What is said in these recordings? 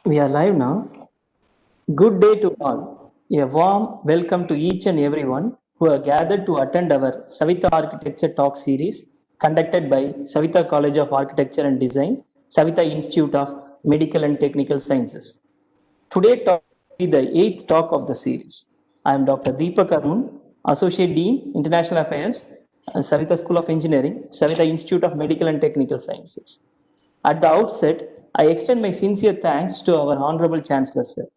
We are live now. Good day to all. A warm welcome to each and everyone who are gathered to attend our Saveetha Architecture Talk series conducted by Saveetha College of Architecture and Design, Saveetha Institute of Medical and Technical Sciences. Today talk will be the eighth talk of the series. I am Dr. Deepak Arun, Associate Dean, International Affairs, Saveetha School of Engineering, Saveetha Institute of Medical and Technical Sciences. At the outset, I extend my sincere thanks to our Honorable Chancellor, sir.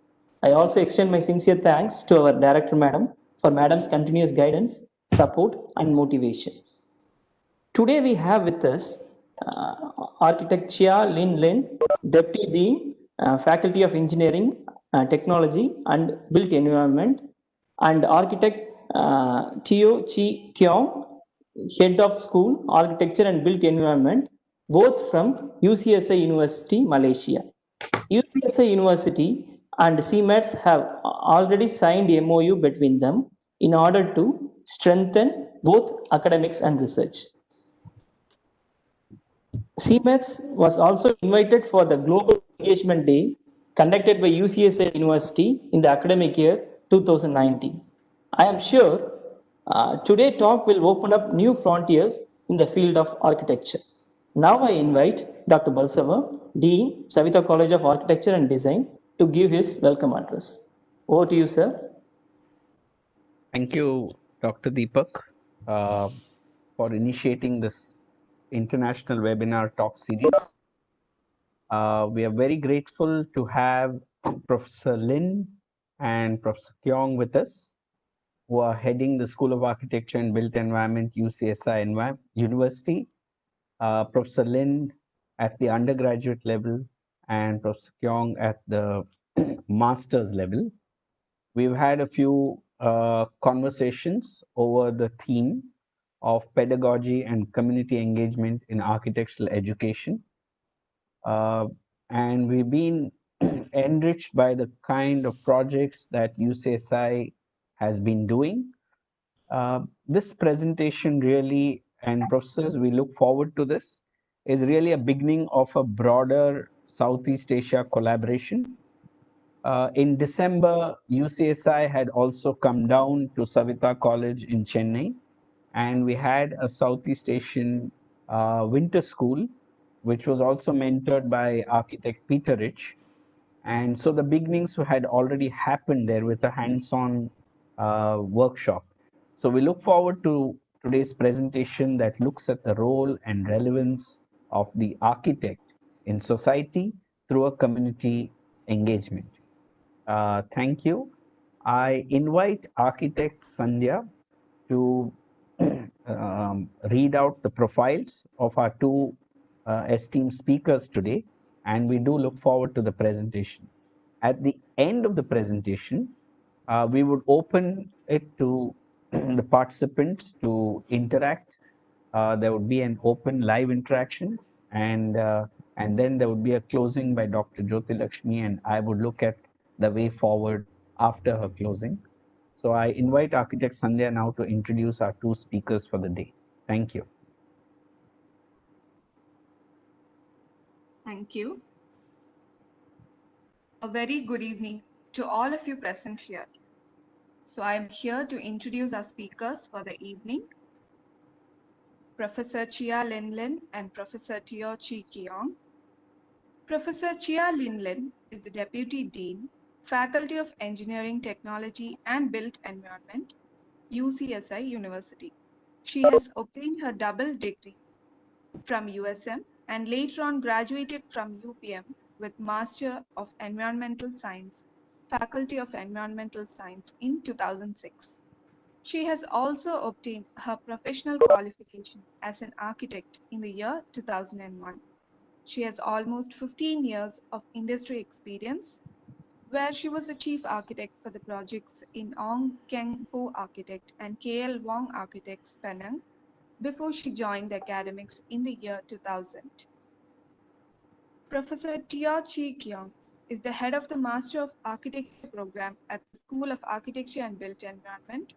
I also extend my sincere thanks to our Director, Madam, for Madam's continuous guidance, support, and motivation. Today we have with us Architect Chia Lindlen, Deputy Dean, Faculty of Engineering, Technology, and Built Environment, and Architect Teoh Keongon, Head of School, Architecture and Built Environment, both from UCSI University, Malaysia. UCSI University and SIMATS have already signed MOU between them in order to strengthen both academics and research. SIMATS was also invited for the Global Engagement Day conducted by UCSA University in the academic year 2019. I am sure today's talk will open up new frontiers in the field of architecture. Now I invite Dr. Balsava, Dean, Saveetha College of Architecture and Design, to give his welcome address. Over to you, sir. Thank you, Dr. Deepak, uh, for initiating this international webinar talk series. We are very grateful to have Professor Lin and Professor Keong with us, who are heading the School of Architecture and Built Environment, UCSI University. Professor Lin at the undergraduate level and Professor Keong at the master's level. We've had a few conversations over the theme of pedagogy and community engagement in architectural education. And we've been enriched by the kind of projects that UCSI has been doing. This presentation really, and professors, we look forward to this, is really a beginning of a broader Southeast Asia collaboration. In December, UCSI had also come down to Saveetha College in Chennai, and we had a Southeast Asian winter school, which was also mentored by architect Peter Rich. And so the beginnings had already happened there with a hands-on workshop. So we look forward to today's presentation that looks at the role and relevance of the architect in society through a community engagement. Thank you. I invite architect Sandhya to read out the profiles of our two esteemed speakers today, and we do look forward to the presentation. At the end of the presentation, we would open it to the participants to interact. There would be an open live interaction, and then there would be a closing by Dr. Jyoti Lakshmi, and I would look at the way forward after her closing. So I invite Architect Sandhya now to introduce our two speakers for the day. Thank you. Thank you. A very good evening to all of you present here. So I'm here to introduce our speakers for the evening, Professor Chia Lindlen and Professor Teoh Keongon. Professor Chia Lindlen is the Deputy Dean, Faculty of Engineering, Technology and Built Environment, UCSI University. She has obtained her double degree from USM and later on graduated from UPM with Master of Environmental Science, Faculty of Environmental Science in 2006. She has also obtained her professional qualification as an architect in the year 2001. She has almost 15 years of industry experience, where she was the chief architect for the projects in Ong Keng Po Architect and KL Wong Architects Penang before she joined the academics in the year 2000. Professor Teoh Keongon is the head of the Master of Architecture program at the School of Architecture and Built Environment,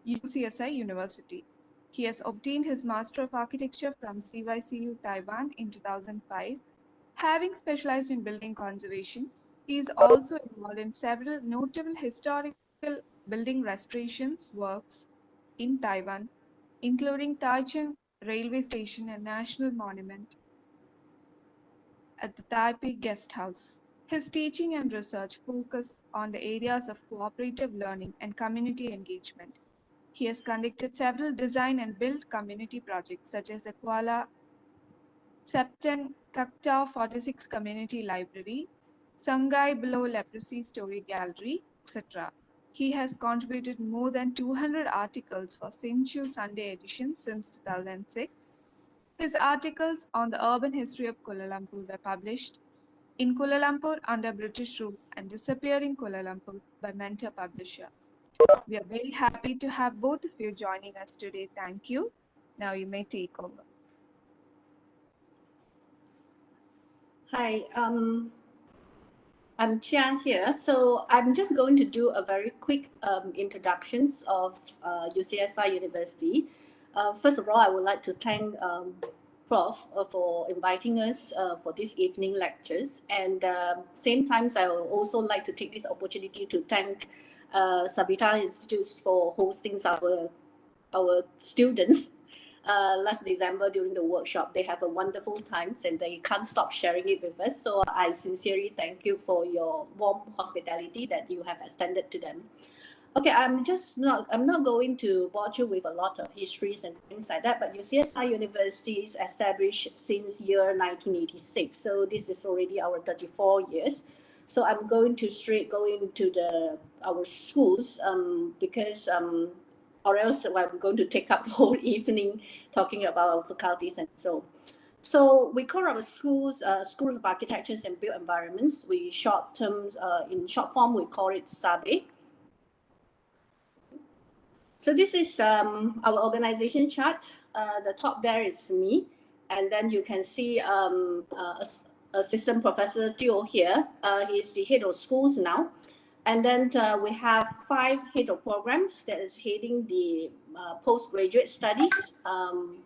UCSI University. He has obtained his Master of Architecture from CYCU Taiwan in 2005, having specialized in building conservation He is also involved in several notable historical building restorations works in Taiwan, including Taichung Railway Station and National Monument at the Taipei Guest House. His teaching and research focus on the areas of cooperative learning and community engagement. He has conducted several design and build community projects such as the Kuala Septen Kakta 46 Community Library, Sangai Below Leprosy Story Gallery, etc. He has contributed more than 200 articles for Sinshu Sunday edition since 2006. His articles on the urban history of Kuala Lumpur were published in Kuala Lumpur under British rule and Disappearing Kuala Lumpur by Mentor Publisher. We are very happy to have both of you joining us today. Thank you. Now you may take over. Hi, I'm Chia here. So I'm just going to do a very quick introductions of UCSI University. First of all, I would like to thank Prof for inviting us for this evening lectures. And same times, I would also like to take this opportunity to thank Saveetha Institute for hosting our students last December during the workshop. They have a wonderful time and they can't stop sharing it with us. So I sincerely thank you for your warm hospitality that you have extended to them. Okay, I'm not going to bore you with a lot of histories and things like that, but UCSI University is established since year 1986. So this is already our 34 years. So I'm going to straight go into our schools because or else I'm going to take up the whole evening talking about our faculties and so. So we call our schools schools of architectures and built environments. We in short form we call it SABE. So this is our organization chart. The top there is me, and then you can see Assistant Professor Teoh here. He's the head of schools now. And then we have 5 head of programs that is heading the postgraduate studies,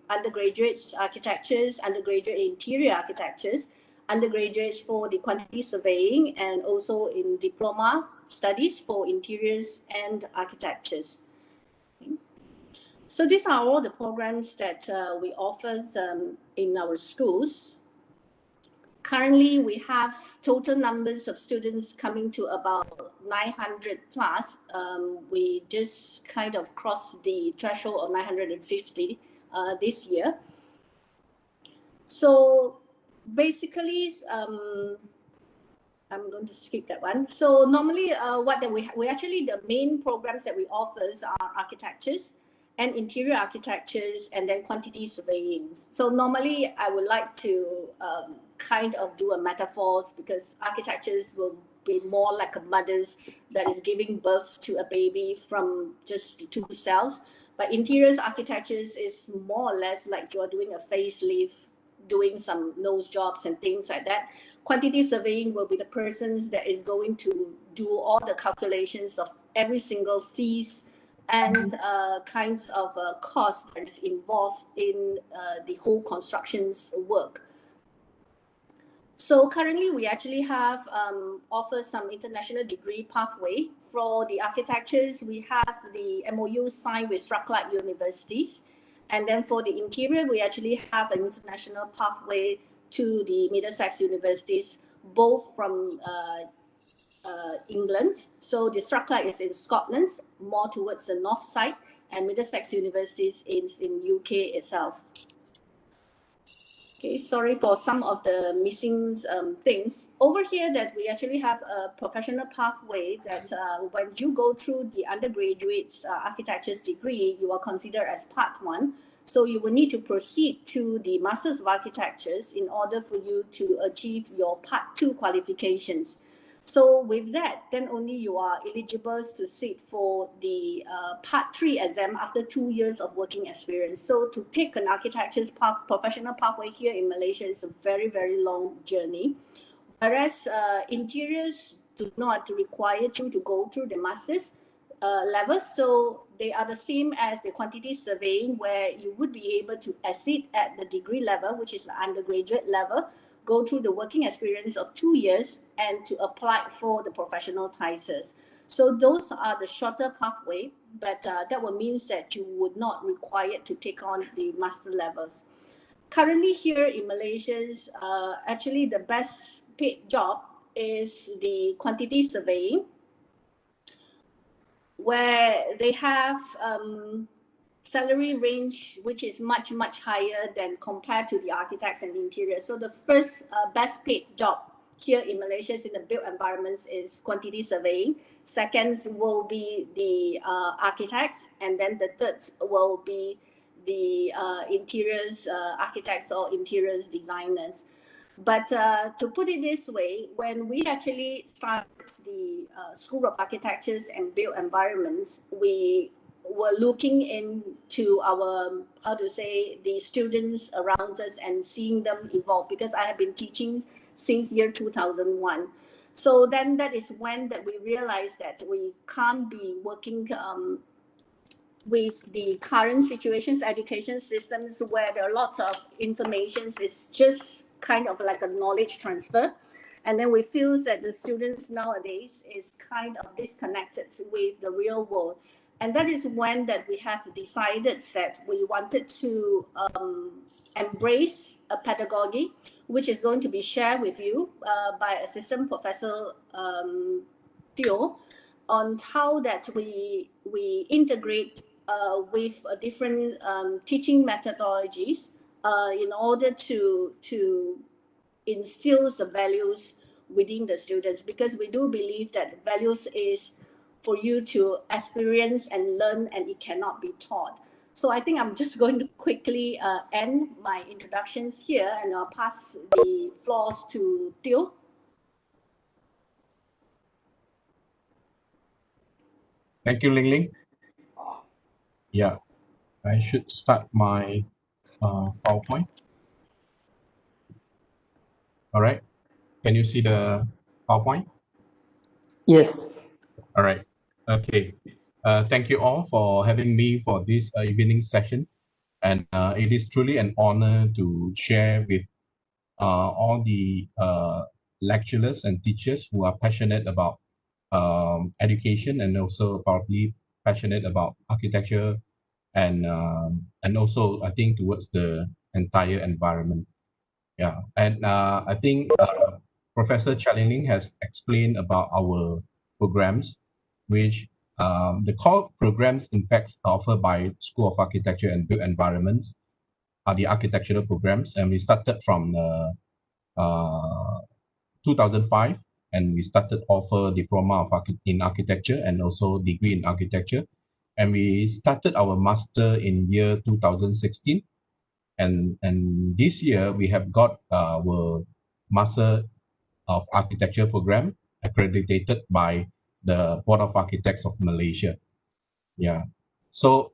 undergraduate architectures, undergraduate interior architectures, undergraduates for the quantity surveying, and also in diploma studies for interiors and architectures. So these are all the programs that we offer in our schools. Currently, we have total numbers of students coming to about 900 plus. We just kind of crossed the threshold of 950 this year. So basically, I'm going to skip that one. So normally, we actually the main programs that we offer are architectures and interior architectures, and then quantity surveying. So normally, I would like to kind of do a metaphors because architectures will be more like a mother's that is giving birth to a baby from just 2 cells. But interiors architectures is more or less like you're doing a facelift, doing some nose jobs and things like that. Quantity surveying will be the persons that is going to do all the calculations of every single fees and kinds of costs that is involved in the whole constructions work. So currently we actually have offer some international degree pathway. For the architectures, we have the MOU signed with Strathclyde universities. And then for the interior, we actually have an international pathway to the Middlesex universities, both from England. So the Strathclyde is in Scotland, more towards the north side, and Middlesex universities is in UK itself. Okay, sorry for some of the missing things. Over here that we actually have a professional pathway that when you go through the undergraduate architecture's degree, you are considered as part 1. So you will need to proceed to the Masters of Architectures in order for you to achieve your part 2 qualifications. So with that, then only you are eligible to sit for the part 3 exam after 2 years of working experience. So to take an architecture's professional pathway here in Malaysia is a very, very long journey. Whereas interiors do not require you to go through the master's level. So they are the same as the quantity surveying, where you would be able to exceed at the degree level, which is the undergraduate level, go through the working experience of 2 years, and to apply for the professional titles. So those are the shorter pathway, but that will mean that you would not require to take on the master levels. Currently here in Malaysia, actually the best paid job is the quantity surveying, where they have salary range which is much higher than compared to the architects and interiors. So the first best paid job here in Malaysia in the built environments is quantity surveying. Second will be the architects, and then the third will be the interiors architects or interiors designers. But to put it this way, when we actually started the School of Architectures and Built Environments, we were looking into our, how to say, the students around us and seeing them evolve, because I have been teaching since year 2001. So then that is when that we realized that we can't be working with the current situations, education systems, where there are lots of information is just kind of like a knowledge transfer. And then we feel that the students nowadays is kind of disconnected with the real world. And that is when that we have decided that we wanted to embrace a pedagogy, which is going to be shared with you by Assistant Professor Teoh, on how that we integrate with different teaching methodologies in order to instill the values within the students, because we do believe that values is for you to experience and learn, and it cannot be taught. So I think I'm just going to quickly end my introductions here, and I'll pass the floors to Teoh. Thank you, Ling Ling. Yeah, I should start my PowerPoint. All right. Can you see the PowerPoint? Yes. All right. Okay. Thank you all for having me for this evening session. And it is truly an honor to share with all the lecturers and teachers who are passionate about education, and also probably passionate about architecture, and also I think towards the entire environment. Yeah, and I think Professor Chia has explained about our programs, which the core programs in fact offered by School of Architecture and Built Environments are the architectural programs, and we started from 2005, and we started offer diploma in architecture and also degree in architecture, and we started our master in year 2016, and this year we have got our master of architecture program accredited by the Board of Architects of Malaysia. Yeah. So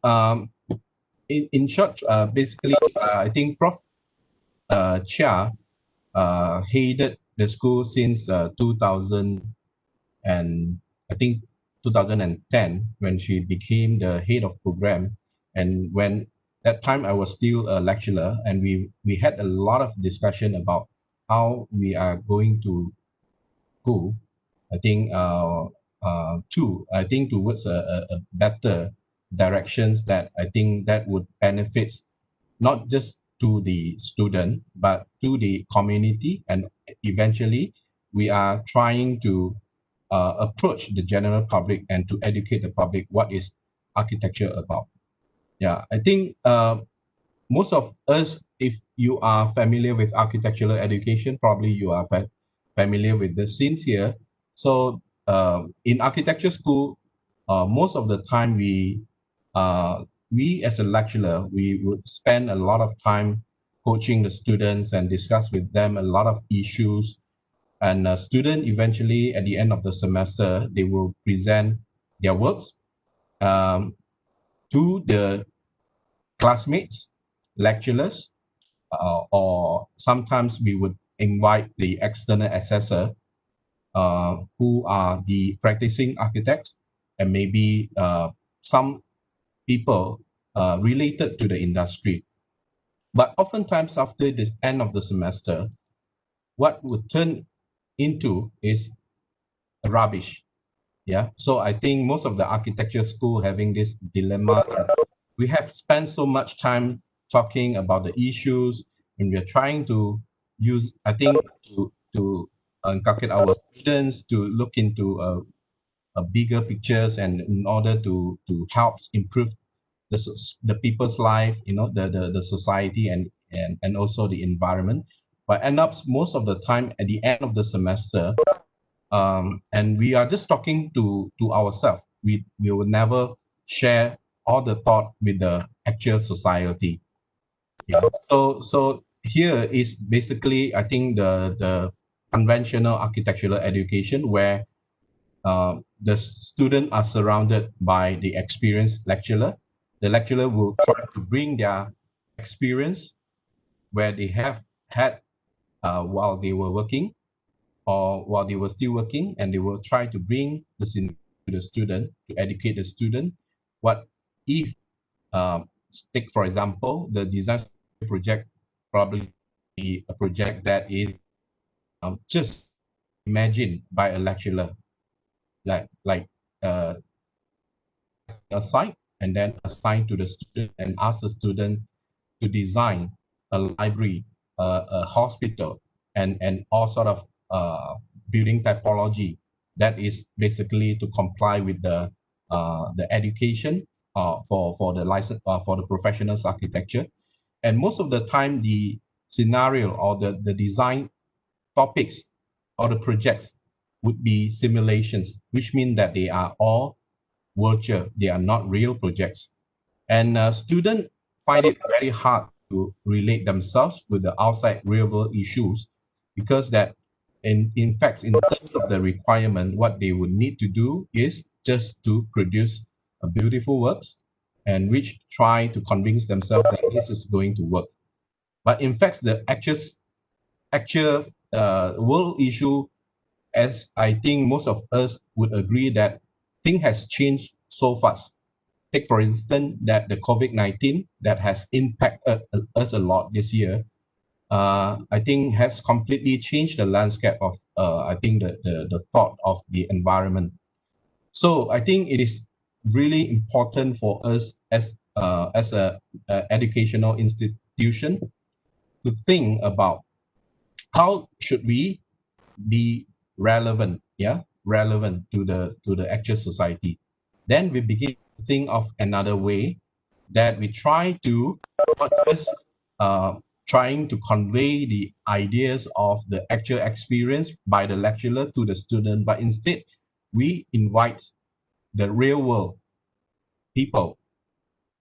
in short, basically, I think Prof. Chia headed the school since 2000, and I think 2010, when she became the head of program. And when that time I was still a lecturer, and we had a lot of discussion about how we are going to go, I think towards a better directions that I think that would benefit not just to the student, but to the community. And eventually we are trying to approach the general public and to educate the public what is architecture about. Yeah, I think most of us, if you are familiar with architectural education, probably you are familiar with the scenes here. So in architecture school, most of the time we as a lecturer, we would spend a lot of time coaching the students and discuss with them a lot of issues. And a student eventually at the end of the semester, they will present their works to the classmates, lecturers, or sometimes we would invite the external assessor who are the practicing architects, and maybe some people related to the industry. But oftentimes after the end of the semester, what would turn into is rubbish. Yeah. So I think most of the architecture school having this dilemma that we have spent so much time talking about the issues, and we're trying to use, I think, to inculcate our students to look into a bigger pictures, and in order to help improve the people's life, the society, and also the environment. But end up most of the time at the end of the semester, and we are just talking to ourselves. We will never share all the thought with the actual society. Yeah. So here is basically, I think, the conventional architectural education, where the students are surrounded by the experienced lecturer. The lecturer will try to bring their experience where they have had while they were working, or while they were still working, and they will try to bring the scenario to the student, to educate the student. What if, take for example, the design project probably be a project that is just imagined by a lecturer, like uh, a site, and then assign to the student and ask the student to design a library, a hospital, and all sort of building typology that is basically to comply with the education for the license for the professionals architecture. And most of the time, the scenario or the design topics or the projects would be simulations, which mean that they are all virtual, they are not real projects. And students find it very hard to relate themselves with the outside real world issues, because that in fact, in terms of the requirement, what they would need to do is just to produce a beautiful works, and which try to convince themselves that this is going to work. But in fact, the actual world issue, as I think most of us would agree, that thing has changed so fast. Take for instance that the COVID-19 that has impacted us a lot this year, I think has completely changed the landscape of, I think, the thought of the environment. So I think it is really important for us as a educational institution to think about how should we be relevant, yeah, relevant to the actual society. Then we begin to think of another way, that we try to not just trying to convey the ideas of the actual experience by the lecturer to the student, but instead we invite the real world people,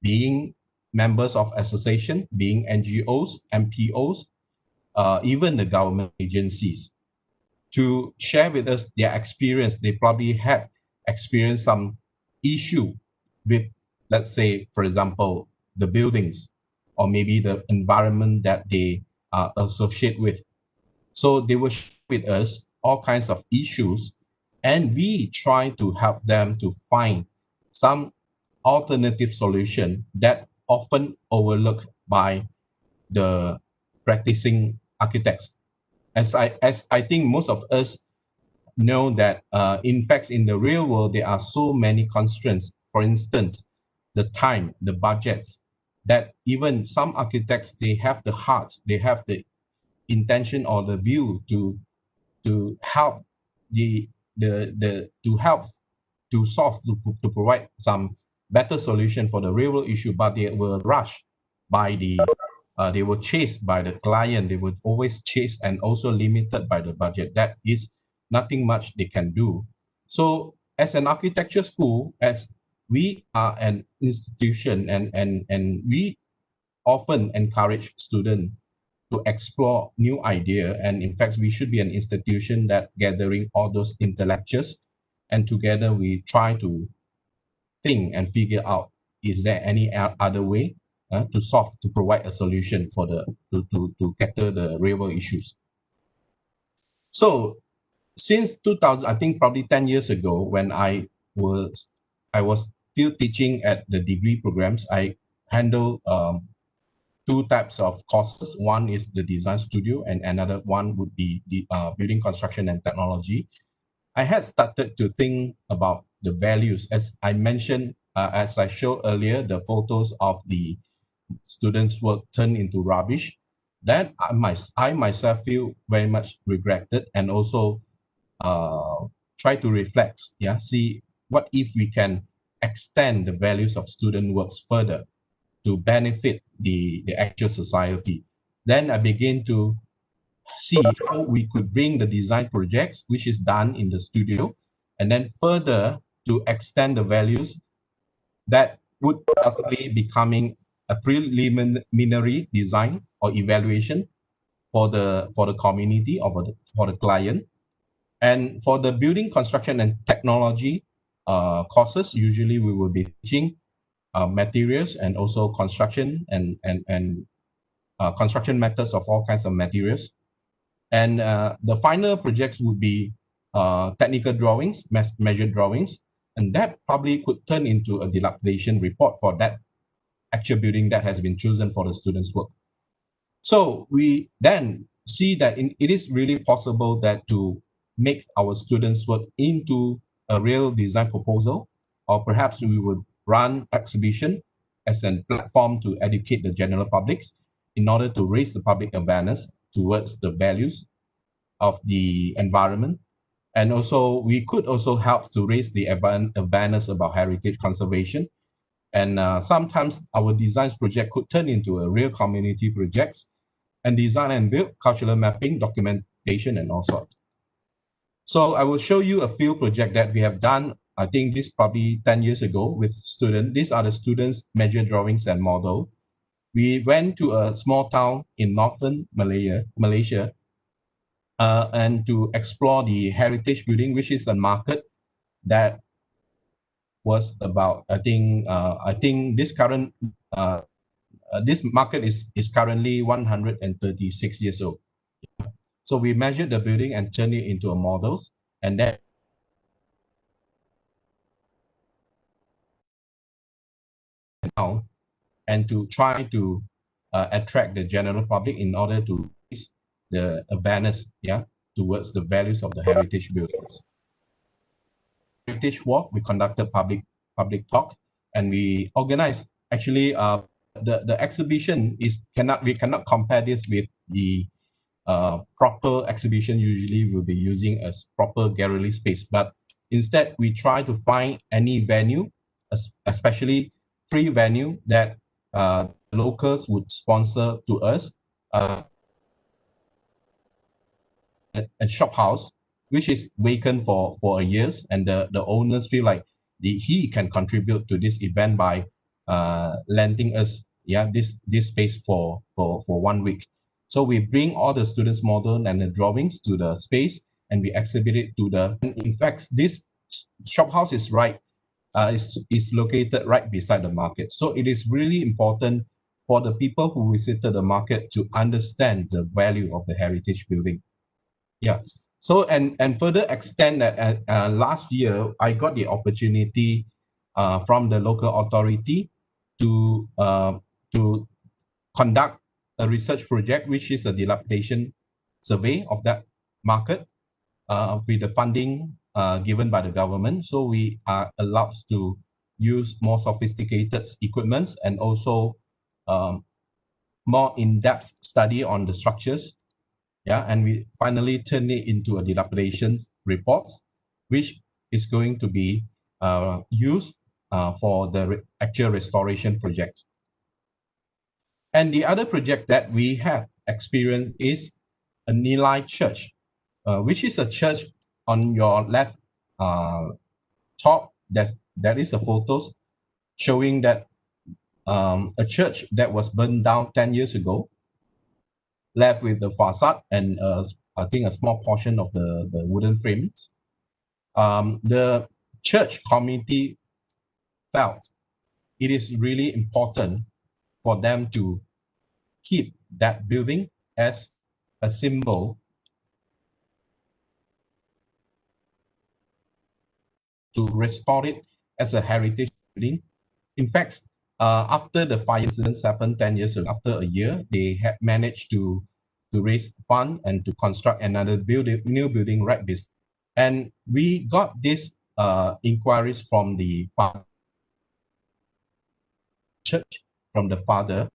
being members of association, being NGOs, MPOs, even the government agencies, to share with us their experience. They probably had experienced some issue with, let's say, for example, the buildings, or maybe the environment that they associate with. So they will share with us all kinds of issues, and we try to help them to find some alternative solution that often overlooked by the practicing architects. As I think most of us know that, in fact, in the real world, there are so many constraints. For instance, the time, the budgets, that even some architects, they have the heart, they have the intention or the view to help to help to solve, to provide some better solution for the real world issue, but they were rushed by they were chased by the client, they were always chased and also limited by the budget. That is nothing much they can do. So as an architecture school, as we are an institution, and we often encourage students to explore new idea, and in fact we should be an institution that gathering all those intellectuals, and together we try to think and figure out, is there any other way to solve, to provide a solution for the to cater the real world issues. So since 2000, I think probably 10 years ago, when I was still teaching at the degree programs, I handled two types of courses. One is the design studio, and another one would be the building construction and technology. I had started to think about the values, as I mentioned, as I showed earlier, the photos of the students' work turned into rubbish. That I myself feel very much regretted, and also try to reflect, yeah, see what if we can extend the values of student works further to benefit the actual society. Then I begin to see how we could bring the design projects, which is done in the studio, and then further to extend the values that would possibly becoming a preliminary design or evaluation for the community or for the client. And for the building construction and technology courses, usually we will be teaching materials and also construction and construction methods of all kinds of materials. And the final projects would be technical drawings, measured drawings, and that probably could turn into a dilapidation report for that actual building that has been chosen for the students' work. So we then see that it is really possible that to make our students' work into a real design proposal, or perhaps we would run exhibition as a platform to educate the general publics in order to raise the public awareness towards the values of the environment. And also we could also help to raise the awareness about heritage conservation. And sometimes our designs project could turn into a real community projects and design and build cultural mapping, documentation, and all sorts. So I will show you a field project that we have done. I think this probably 10 years ago with students. These are the students' major drawings and model. We went to a small town in northern Malaysia, and to explore the heritage building, which is a market that was about, I think this market is currently 136 years old. So we measured the building and turned it into a models, and then now and to try to attract the general public in order to raise the awareness, yeah, towards the values of the heritage buildings. Heritage walk, we conducted public talk, and we organized actually the exhibition we cannot compare this with the proper exhibition usually will be using as proper gallery space, but instead we try to find any venue, especially free venue that locals would sponsor to us, a shop house which is vacant for years, and the owners feel like he can contribute to this event by lending us, yeah, this space for 1 week. So we bring all the students' model and the drawings to the space, and we exhibit it to the. In fact, this shop house is is located right beside the market. So it is really important for the people who visited the market to understand the value of the heritage building. Yeah. So and further extend that, last year I got the opportunity from the local authority to conduct a research project, which is a dilapidation survey of that market with the funding given by the government. So we are allowed to use more sophisticated equipments and also more in-depth study on the structures. Yeah, and we finally turn it into a dilapidation report, which is going to be used for the actual restoration project. And the other project that we have experienced is a Nilai Church, which is a church on your left top. That is a photos showing that a church that was burned down 10 years ago, left with the facade and I think a small portion of the wooden frames. The church community felt it is really important for them to keep that building as a symbol to restore it as a heritage building. In fact, After the fire incidents happened 10 years ago, after a year, they had managed to raise fund and to construct another new building right beside. And we got these inquiries from the church, from the father,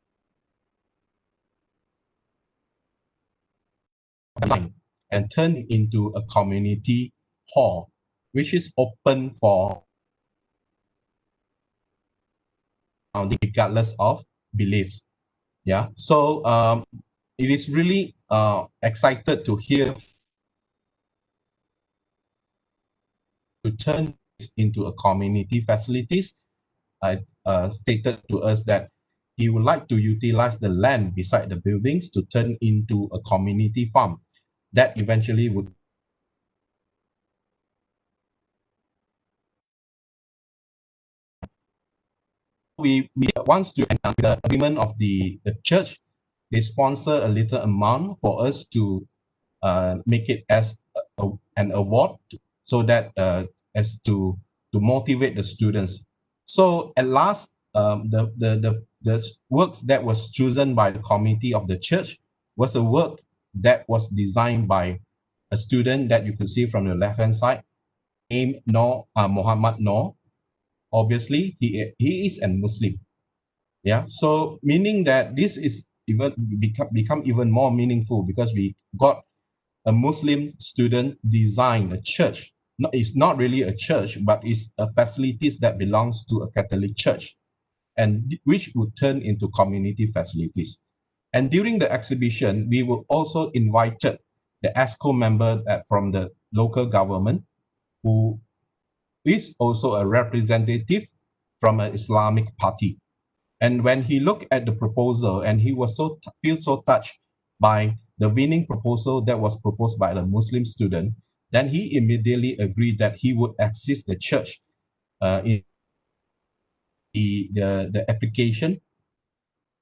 and turned into a community hall, which is open for regardless of beliefs. Yeah, so it is really excited to hear to turn into a community facilities. Stated to us that he would like to utilize the land beside the buildings to turn into a community farm that eventually would we once to the agreement of the church, they sponsor a little amount for us to make it as an award so that as to motivate the students. So at last, the works that was chosen by the committee of the church was a work that was designed by a student that you could see from the left hand side, named Muhammad Noor. Obviously, he is a Muslim. Yeah, so meaning that this is even become even more meaningful because we got a Muslim student design a church. No, it's not really a church, but it's a facilities that belongs to a Catholic church, and which would turn into community facilities. And during the exhibition, we were also invited the ESCO member from the local government, who is also a representative from an Islamic party. And when he looked at the proposal, and he was feel so touched by the winning proposal that was proposed by the Muslim student, then he immediately agreed that he would assist the church in the application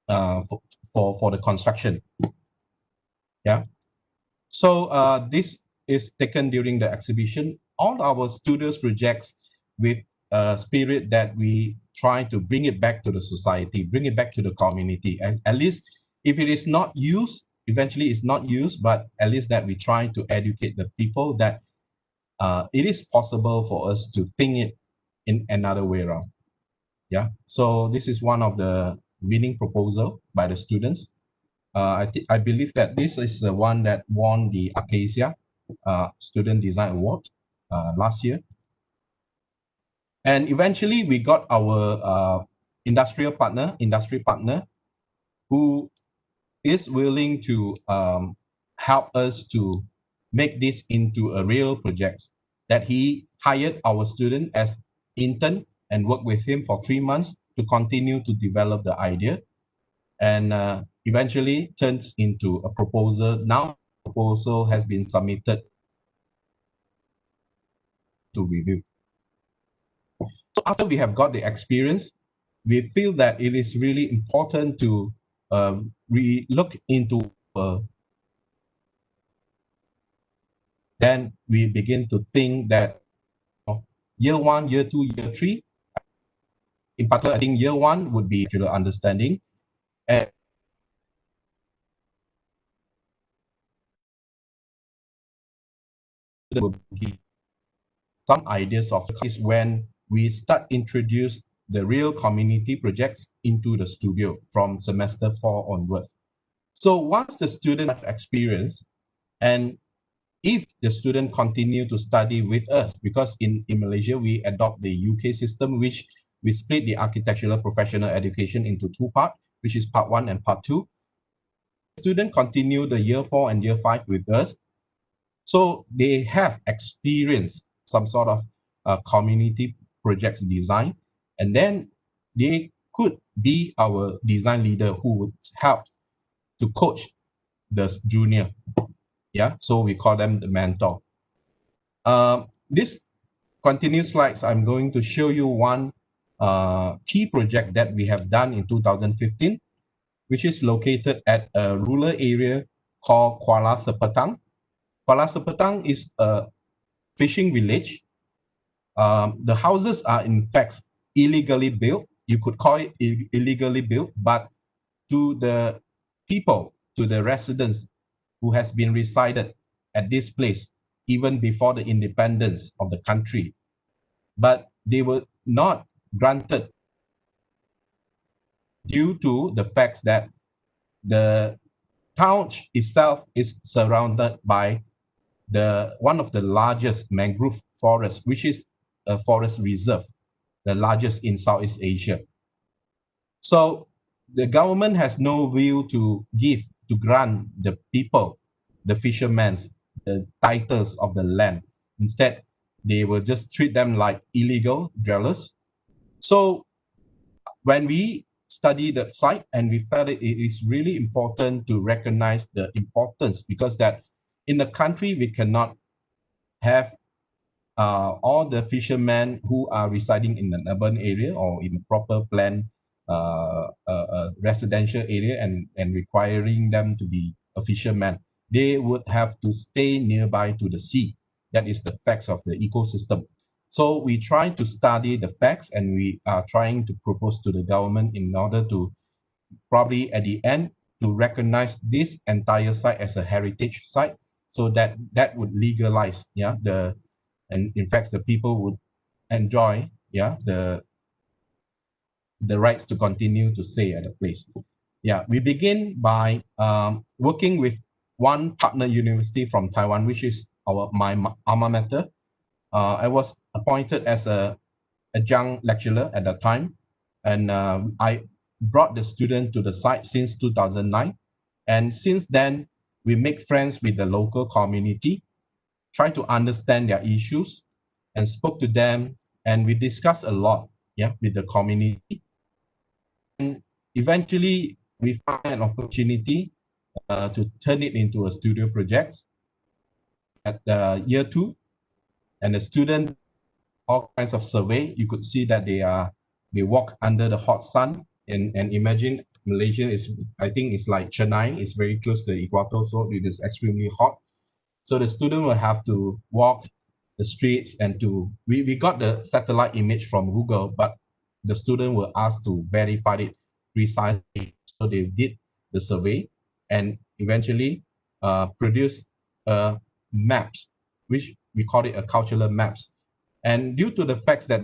for the construction. Yeah. So this is taken during the exhibition. All our studios projects with a spirit that we try to bring it back to the society, bring it back to the community. At least if it is not used, eventually it's not used, but at least that we try to educate the people that it is possible for us to think it in another way around. Yeah. So this is one of the winning proposal by the students. I believe that this is the one that won the Acacia Student Design Award last year. And eventually we got our industry partner, who is willing to help us to make this into a real project, that he hired our student as intern and worked with him for 3 months to continue to develop the idea, and eventually turns into a proposal. Now the proposal has been submitted to review. So after we have got the experience, we feel that it is really important to look into then we begin to think that year 1, year 2, year 3, in particular, I think year 1 would be actual understanding, and will give some ideas of is when we start introduce the real community projects into the studio from semester 4 onwards. So once the student have experience, and if the student continue to study with us, because in Malaysia, we adopt the UK system, which we split the architectural professional education into 2 parts, which is part 1 and part 2. Student continue the year 4 and year 5 with us. So they have experienced some sort of community projects design, and then they could be our design leader who would help to coach the junior. Yeah, so we call them the mentor. This continuous slides, I'm going to show you one key project that we have done in 2015, which is located at a rural area called Kuala Sepetang. Kuala Sepetang is a fishing village. The houses are in fact illegally built. you could call it illegally built, but to the people, to the residents who has been resided at this place even before the independence of the country, but they were not granted due to the fact that the town itself is surrounded by one of the largest mangrove forests, which is a forest reserve, the largest in Southeast Asia. So the government has no will to give, to grant the people, the fishermen, the titles of the land. Instead, they will just treat them like illegal dwellers. So when we study the site, and we felt it is really important to recognize the importance, because that in the country we cannot have all the fishermen who are residing in an urban area or in a proper planned residential area, and requiring them to be a fisherman. They would have to stay nearby to the sea. That is the facts of the ecosystem. So we try to study the facts, and we are trying to propose to the government in order to probably at the end to recognize this entire site as a heritage site, so that that would legalize, yeah, and in fact the people would enjoy, yeah, the rights to continue to stay at the place. Yeah, we begin by working with one partner university from Taiwan, which is my alma mater. I was appointed as a adjunct lecturer at that time, and I brought the student to the site since 2009. And since then, we make friends with the local community, try to understand their issues, and spoke to them, and we discussed a lot, yeah, with the community. And eventually, we find an opportunity to turn it into a studio project at year 2, and the student all kinds of survey. You could see that they walk under the hot sun, and imagine Malaysia is, I think it's like Chennai, it's very close to the equator, so it is extremely hot. So the student will have to walk the streets, and we got the satellite image from Google, but the student were asked to verify it precisely. So they did the survey, and eventually produced maps, which we call it a cultural maps. And due to the fact that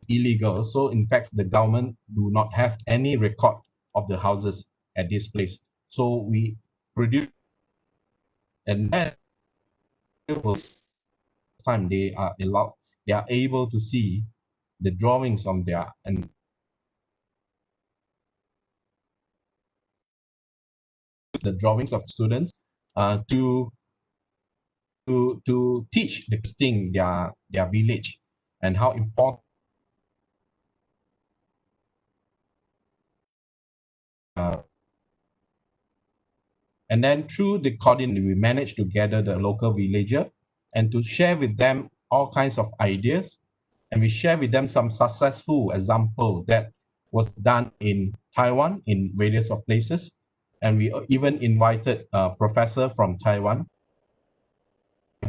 illegal, so in fact the government do not have any record of the houses at this place. So we produce, and then time they are allowed, they are able to see the drawings on their, and the drawings of students to teach the thing their village, and how important and then through the coordinate, we managed to gather the local villager and to share with them all kinds of ideas. And we share with them some successful example that was done in Taiwan in various of places. And we even invited a professor from Taiwan,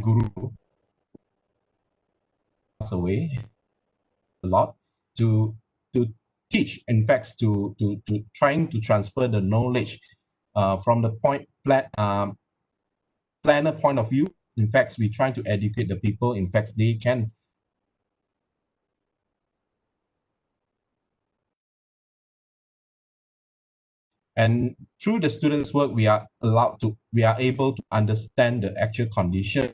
Guru, passed away a lot, to teach, in fact, to trying to transfer the knowledge from the planner point of view. In fact, we try to educate the people. In fact, they can. And through the students' work, we are able to understand the actual condition,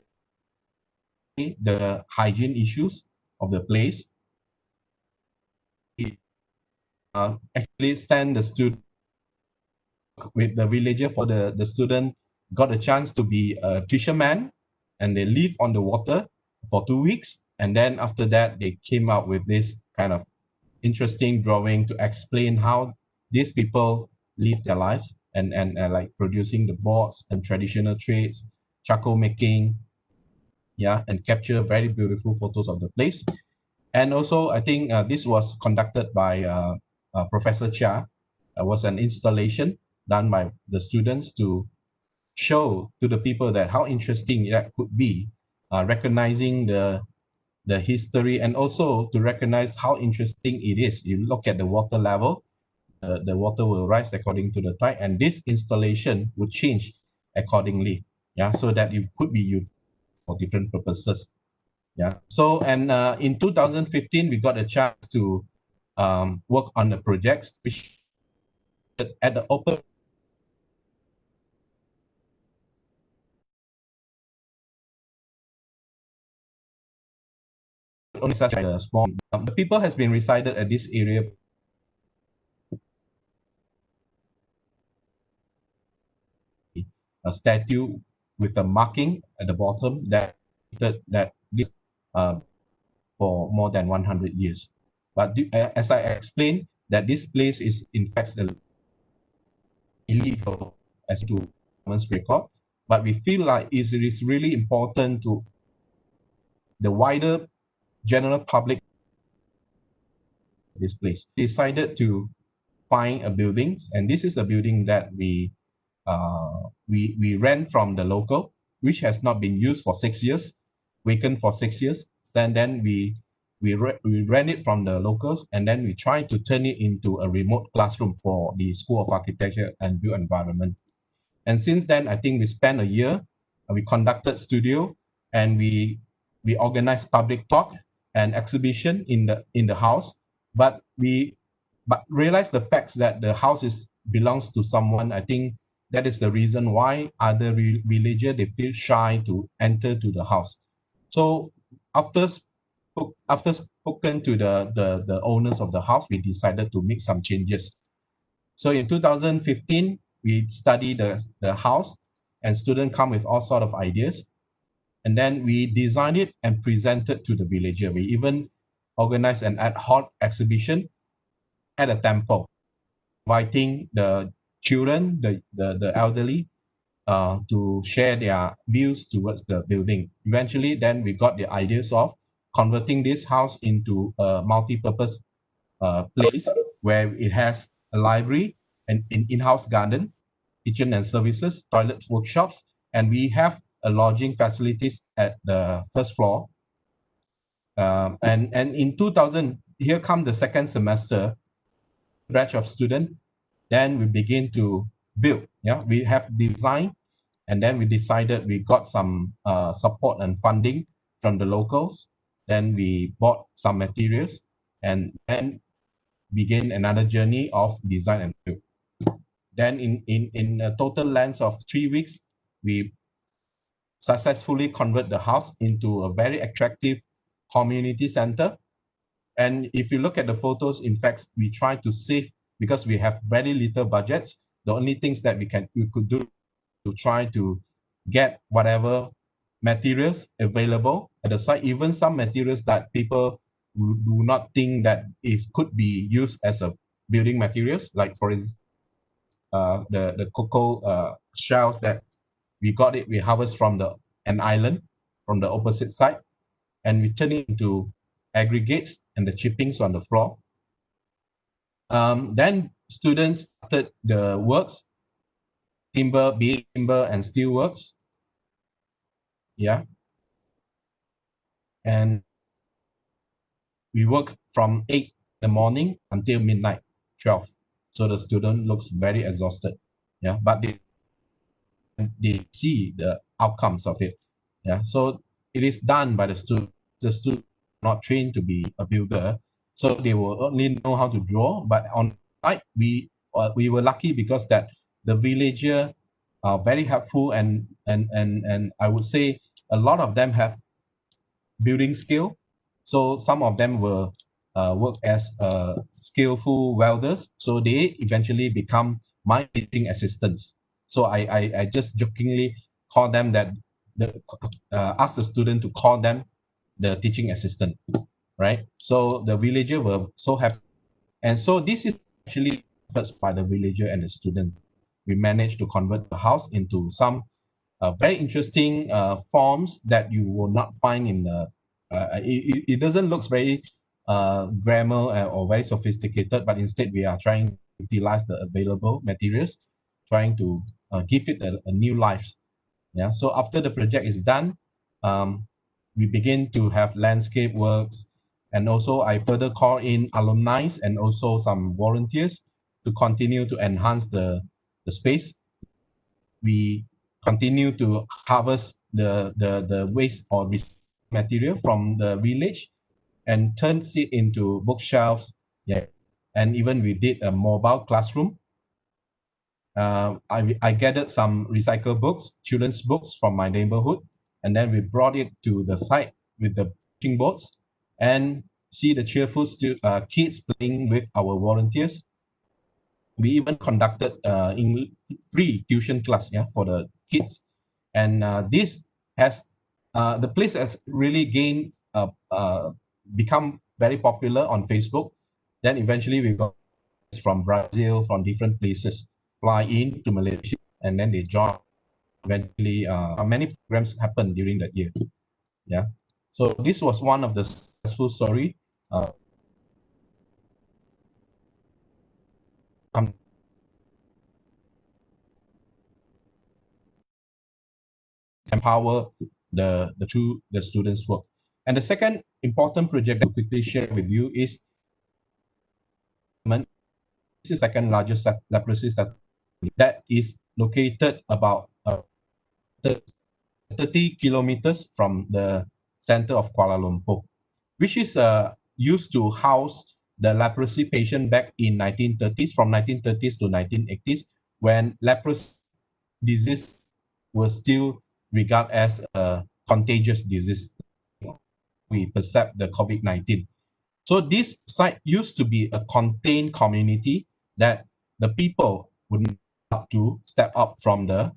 the hygiene issues of the place. Actually send the student with the villager, for the student got a chance to be a fisherman, and they live on the water for 2 weeks. And then after that, they came out with this kind of interesting drawing to explain how these people live their lives, and like producing the boards and traditional trades, charcoal making, yeah, and capture very beautiful photos of the place. And also, I think this was conducted by Professor Chia. It was an installation done by the students to show to the people that how interesting that could be, recognizing the the history, and also to recognize how interesting it is. You look at the water level, the water will rise according to the tide, and this installation would change accordingly. Yeah, so that it could be used for different purposes. Yeah. So, and in 2015, we got a chance to work on the projects, which at the open only such a small. The people has been resided at this area a statue with a marking at the bottom that this for more than 100 years. But as I explained, that this place is in fact illegal as to government's record, but we feel like it is really important to the wider general public this place. Decided to find a building, and this is the building that we rent from the local, which has not been used for 6 years, vacant for 6 years. Then we rent it from the locals, and then we try to turn it into a remote classroom for the School of Architecture and Built Environment. And since then, I think we spent a year, we conducted studio, and we organized public talk and exhibition in the house. But we realized the facts that the house belongs to someone. I think that is the reason why other villager they feel shy to enter to the house. So after spoken to the owners of the house, we decided to make some changes. So in 2015, we studied the house, and students come with all sort of ideas. And then we designed it and presented to the villager. We even organized an ad hoc exhibition at a temple, inviting the children, the elderly, to share their views towards the building. Eventually, then we got the ideas of converting this house into a multi-purpose place where it has a library, an in-house garden, kitchen and services, toilet, workshops, and we have a lodging facilities at the first floor. And in 2000, here come the second semester, batch of students, then we begin to build. Yeah, we have design, and then we decided we got some support and funding from the locals. Then we bought some materials, and then begin another journey of design and build. Then in a total length of 3 weeks, we successfully convert the house into a very attractive community center. And if you look at the photos, in fact, we try to save because we have very little budgets. The only things that we could do to try to get whatever materials available at the site, even some materials that people do not think that it could be used as a building materials, like for instance, the cocoa shells that we harvest from an island from the opposite side, and we turn it into aggregates and the chippings on the floor. Then students started the works, timber and steel works. Yeah. And we work from 8 in the morning until midnight, 12. So the student looks very exhausted. Yeah, but they see the outcomes of it. Yeah, so it is done by the student. The student not trained to be a builder, so they will only know how to draw. But on site, we were lucky because that the villager are very helpful, and I would say a lot of them have building skill. So some of them will work as skillful welders. So they eventually become my teaching assistants. So I just jokingly call them that ask the student to call them the teaching assistant, right? So the villager were so happy. And so this is actually efforts by the villager and the student. We managed to convert the house into some very interesting forms that you will not find in the, it doesn't look very grammar or very sophisticated, but instead we are trying to utilize the available materials, trying to give it a new life. Yeah. So after the project is done, we begin to have landscape works. And also I further call in alumni and also some volunteers to continue to enhance the space. We continue to harvest the waste or material from the village and turns it into bookshelves. Yeah. And even we did a mobile classroom. I gathered some recycled books, children's books from my neighborhood, and then we brought it to the site with the fishing boats and see the cheerful kids playing with our volunteers. We even conducted free tuition class, yeah, for the kids, and this has the place has really gained become very popular on Facebook. Then eventually we got from Brazil, from different places, fly in to Malaysia, and then they join. Eventually, many programs happened during that year. Yeah, so this was one of the successful story. Empower the students' work. And the second important project that I'll quickly share with you is this is the second largest leprosy that is located about 30 kilometers from the center of Kuala Lumpur, which is used to house the leprosy patient back in 1930s, from 1930s to 1980s, when leprosy disease was still regarded as a contagious disease. We perceive the COVID-19. So this site used to be a contained community that the people would not have to step up from the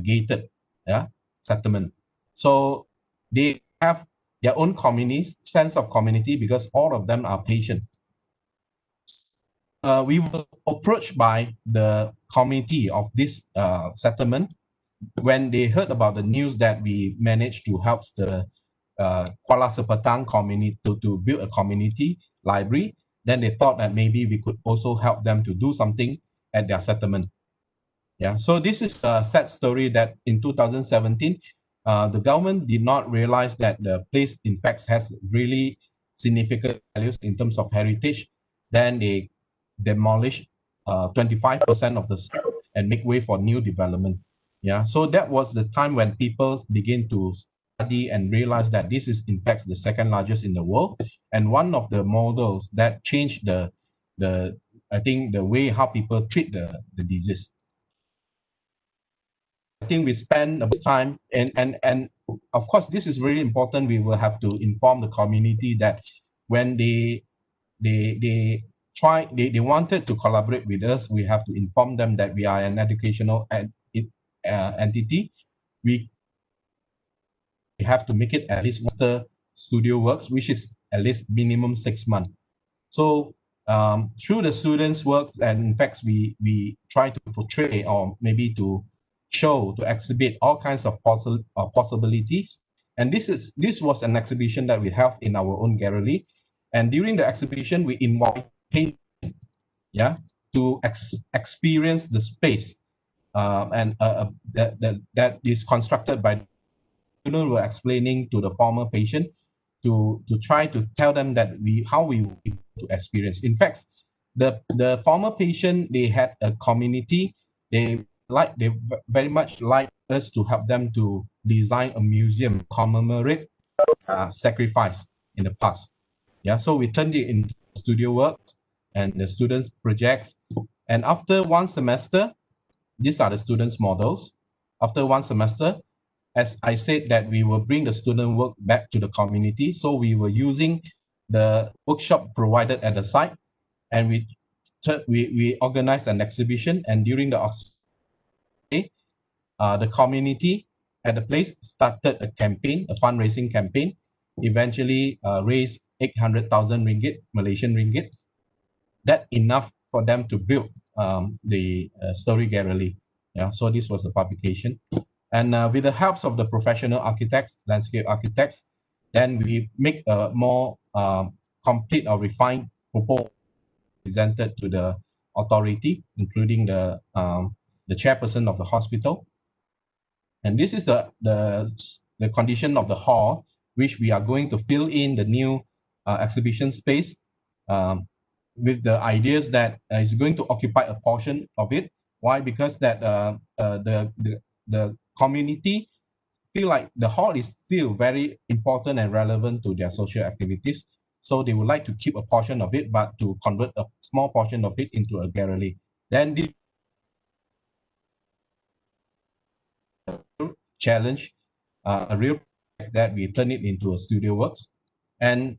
gated settlement. So they have their own sense of community, because all of them are patient. We were approached by the committee of this settlement when they heard about the news that we managed to help the Kuala Sepetang community to build a community library. Then they thought that maybe we could also help them to do something at their settlement. Yeah, so this is a sad story that in 2017, the government did not realize that the place, in fact, has really significant values in terms of heritage. Then they demolished 25% of the site and make way for new development. Yeah, so that was the time when people begin to study and realize that this is, in fact, the second largest in the world, and one of the models that changed the I think the way how people treat the disease. I think we spend a bit of time, and of course this is really important. We will have to inform the community that when they wanted to collaborate with us, we have to inform them that we are an educational entity. We have to make it at least master studio works, which is at least minimum 6 months. So through the students' works, and in fact, we try to portray, or maybe to show, to exhibit all kinds of possibilities. And this was an exhibition that we have in our own gallery. And during the exhibition, we invite patients, to experience the space, and that is constructed by students were explaining to the former patient to try to tell them that how we to experience. In fact, the former patient, they had a community. They very much like us to help them to design a museum commemorate sacrifice in the past. Yeah, so we turned it into studio work and the students' projects. And after one semester, these are the students' models. After one semester, as I said, that we will bring the student work back to the community. So we were using the workshop provided at the site, and we organized an exhibition. And during the community at the place started a campaign, a fundraising campaign, eventually raised 800,000 ringgit, Malaysian ringgit. That enough for them to build the story gallery. Yeah, so this was the publication. And with the help of the professional architects, landscape architects, then we make a more complete or refined proposal presented to the authority, including the chairperson of the hospital. And this is the the condition of the hall, which we are going to fill in the new exhibition space with the ideas that is going to occupy a portion of it. Why? Because that the community feel like the hall is still very important and relevant to their social activities. So they would like to keep a portion of it, but to convert a small portion of it into a gallery. Then this challenge, a real that we turn it into a studio works, and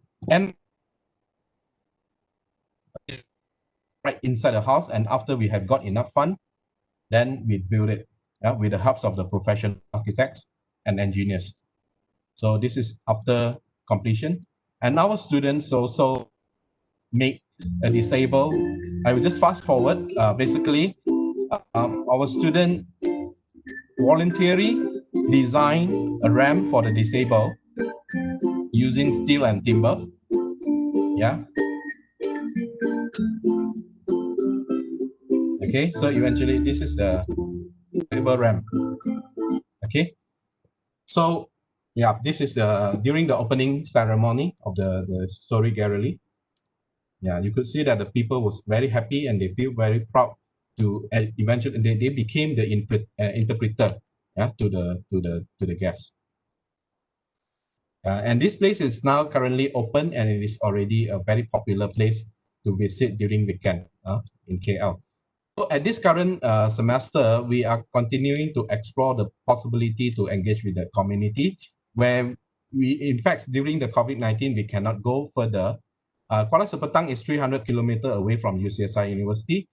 right inside the house. And after we have got enough fund, then we build it with the help of the professional architects and engineers. So this is after completion. And our students also make a disabled. I will just fast forward. Basically, our student voluntarily design a ramp for the disabled using steel and timber. Yeah. Okay, so eventually this is the disabled ramp. Okay. So yeah, this is during the opening ceremony of the story gallery. Yeah, you could see that the people was very happy and they feel very proud to eventually they became the interpreter, yeah, to the guests. And this place is now currently open and it is already a very popular place to visit during weekend in KL. So at this current semester, we are continuing to explore the possibility to engage with the community, where we, in fact, during the COVID-19, we cannot go further. Kuala Sepetang is 300 kilometers away from UCSI University,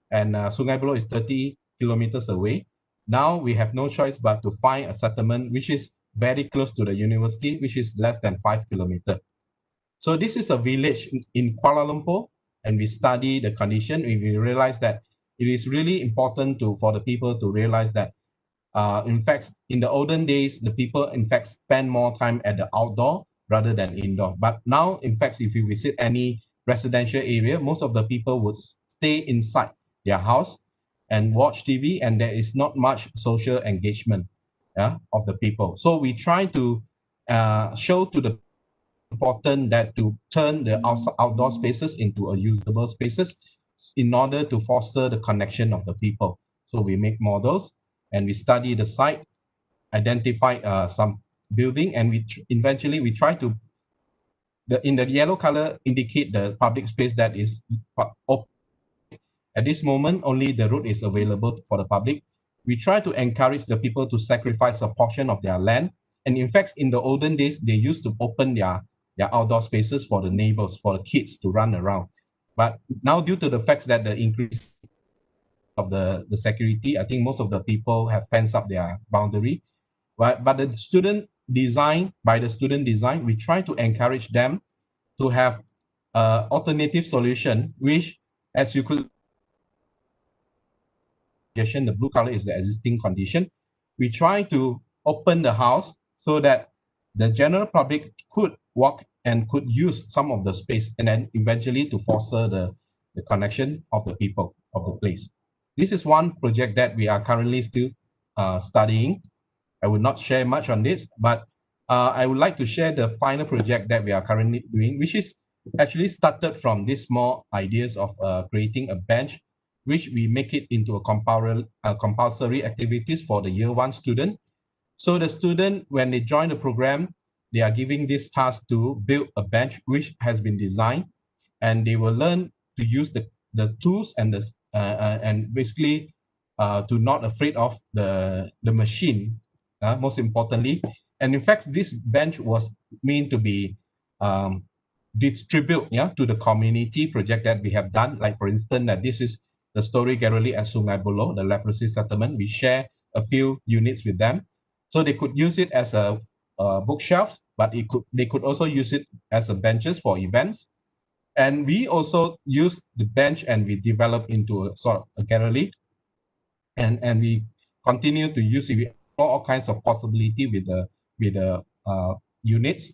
and Sungai Buloh is 30 kilometers away. Now we have no choice but to find a settlement which is very close to the university, which is less than 5 kilometers. So this is a village in Kuala Lumpur, and we study the condition, and we realize that it is really important for the people to realize that, in fact, in the olden days, the people, in fact, spend more time at the outdoor rather than indoor. But now, in fact, if you visit any residential area, most of the people would stay inside their house and watch TV, and there is not much social engagement of the people. So we try to show to the important that to turn the outdoor spaces into a usable spaces in order to foster the connection of the people. So we make models and we study the site, identify some building, and eventually we try to in the yellow color indicate the public space that is open. At this moment, only the road is available for the public. We try to encourage the people to sacrifice a portion of their land. And in fact, in the olden days, they used to open their outdoor spaces for the neighbors, for the kids to run around. But now, due to the fact that the increase of the security, I think most of the people have fenced up their boundary. But the student design, by the student design, we try to encourage them to have alternative solution, which, as you could, the blue color is the existing condition. We try to open the house so that the general public could walk and could use some of the space, and then eventually to foster the connection of the people of the place. This is one project that we are currently still studying. I will not share much on this, but I would like to share the final project that we are currently doing, which is actually started from these small ideas of creating a bench, which we make it into a compulsory activities for the year one student. So the student, when they join the program, they are giving this task to build a bench which has been designed, and they will learn to use the tools and and basically to not afraid of the machine, most importantly. And in fact, this bench was meant to be distribute to the community project that we have done. Like for instance, that this is the story gallery at Sungai Buloh, the leprosy settlement. We share a few units with them, so they could use it as a bookshelves, but they could also use it as a benches for events. And we also use the bench and we develop into a sort of a gallery, and we continue to use it. We explore all kinds of possibility with the units.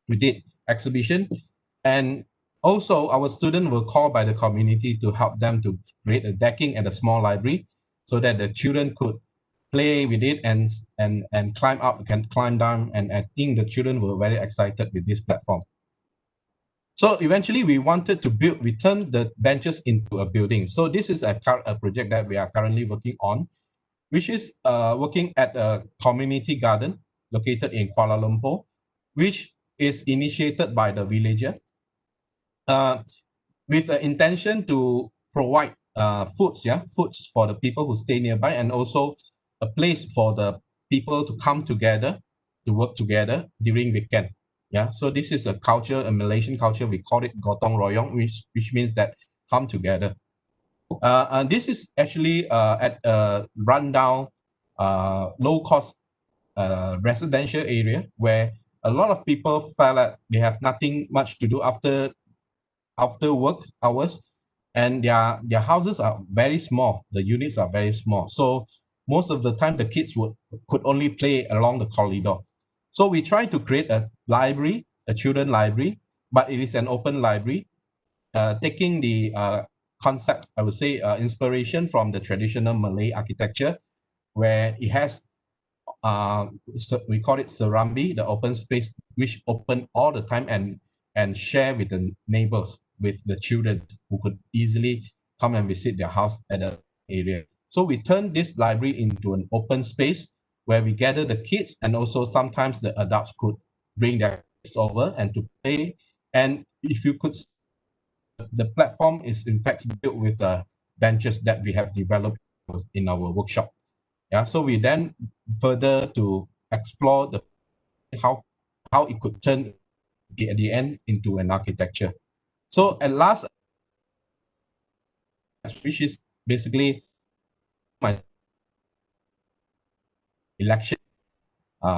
We did exhibition, and also our students were called by the community to help them to create a decking and a small library so that the children could play with it and climb up, can climb down, and I think the children were very excited with this platform. So eventually we turned the benches into a building. So this is a project that we are currently working on, which is working at a community garden located in Kuala Lumpur, which is initiated by the villager with the intention to provide foods for the people who stay nearby, and also a place for the people to come together to work together during weekend. Yeah, so this is a culture, a Malaysian culture. We call it gotong royong, which means that come together. And this is actually at a rundown, low-cost residential area where a lot of people felt that they have nothing much to do after work hours, and their houses are very small. The units are very small, so most of the time the kids could only play along the corridor. So we try to create a library, a children library, but it is an open library, taking the concept, I would say, inspiration from the traditional Malay architecture, where it has so we call it Serambi, the open space, which open all the time and share with the neighbors, with the children who could easily come and visit their house at the area. So we turn this library into an open space where we gather the kids, and also sometimes the adults could bring their kids over and to play. And if you could, the platform is in fact built with the benches that we have developed in our workshop. Yeah, so we then further to explore the how it could turn at the end into an architecture. So at last, which is basically my election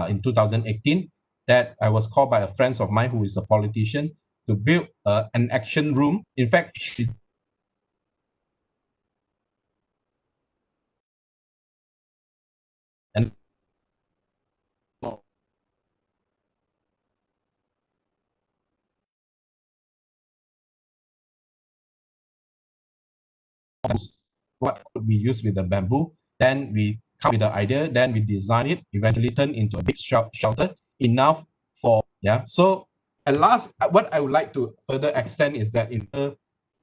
in 2018, that I was called by a friend of mine who is a politician to build an action room. In fact, she and what could be used with the bamboo. Then we come with the idea, then we design it, eventually turn into a big shelter, enough for, yeah. So at last, what I would like to further extend is that in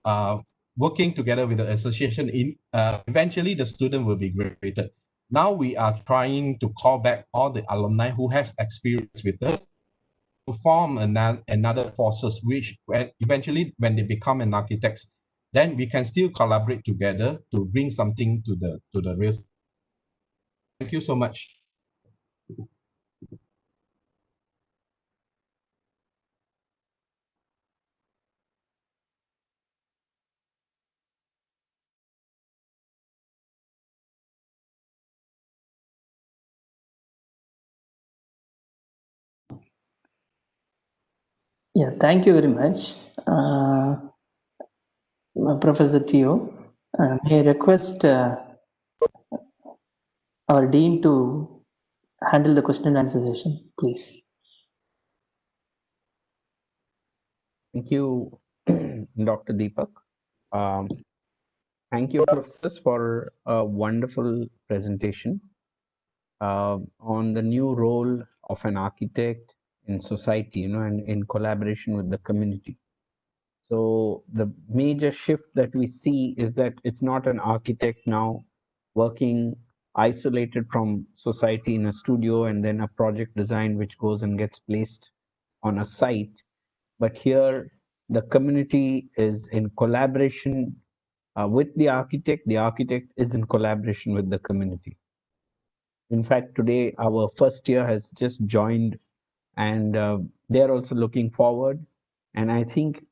uh, working together with the association, eventually the student will be graduated. Now we are trying to call back all the alumni who has experience with us to form another forces, which eventually when they become an architects, then we can still collaborate together to bring something to the real. Thank you so much. Yeah, thank you very much, Professor Teoh. May I request our Dean to handle the question and answer session, please. Thank you, Dr. Deepak. Thank you, professors, for a wonderful presentation on the new role of an architect in society, and in collaboration with the community. So the major shift that we see is that it's not an architect now working isolated from society in a studio and then a project design which goes and gets placed on a site. But here the community is in collaboration with the architect is in collaboration with the community. In fact, today our first year has just joined, and they're also looking forward. And I think